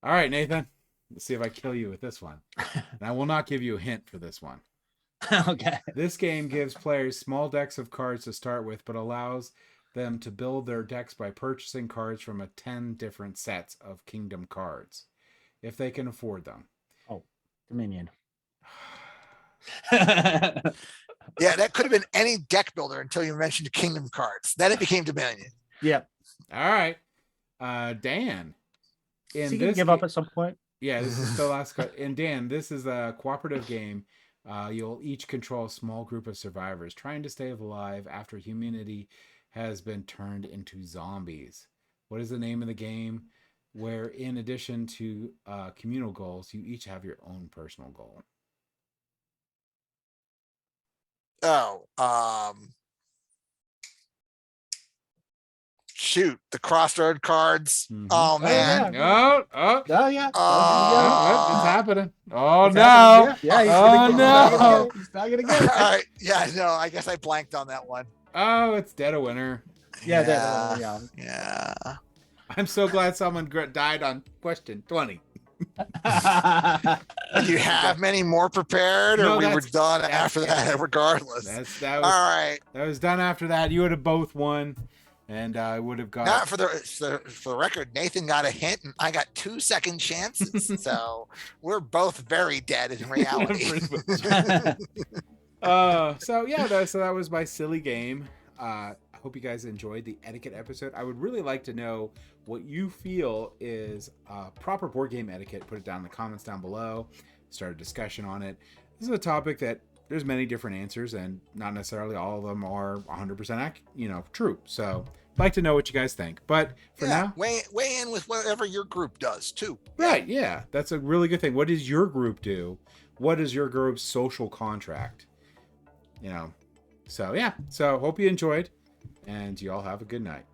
All right, Nathan. Let's see if I kill you with this one. And I will not give you a hint for this one. Okay. This game gives players small decks of cards to start with, but allows them to build their decks by purchasing cards from 10 different sets of kingdom cards, if they can afford them. Oh, Dominion. Yeah, that could have been any deck builder until you mentioned kingdom cards. Then it became Dominion. Yep. All right. Dan. Is he gonna give up at some point? Yeah, this is the last question. And Dan, this is a cooperative game. You'll each control a small group of survivors trying to stay alive after humanity has been turned into zombies. What is the name of the game where, in addition to communal goals, you each have your own personal goal? Shoot, the Crossroad cards. Mhm. Oh man. Oh, Oh yeah. it's happening. Oh It's no. happening. Yeah, he's Oh, gonna no. get it. He's not gonna All get it. right. Yeah, no, I guess I blanked on that one. Oh, it's Dead of Winter. Yeah. Yeah. I'm so glad someone died on question 20. Do you have many more prepared, or No, we were that's- done after that, regardless? That All right. was done after that. You would have both won, and I would have got. Not for the record, Nathan got a hint, and I got 2 second chances. So we're both very dead in reality. Pretty much. So yeah, so that was my silly game. I hope you guys enjoyed the etiquette episode. I would really like to know what you feel is proper board game etiquette. Put it down in the comments down below. Start a discussion on it. This is a topic that there's many different answers, and not necessarily all of them are 100% true. So I'd like to know what you guys think. But for now, weigh in with whatever your group does too. Right, yeah. That's a really good thing. What does your group do? What is your group's social contract? So yeah. So hope you enjoyed, and you all have a good night.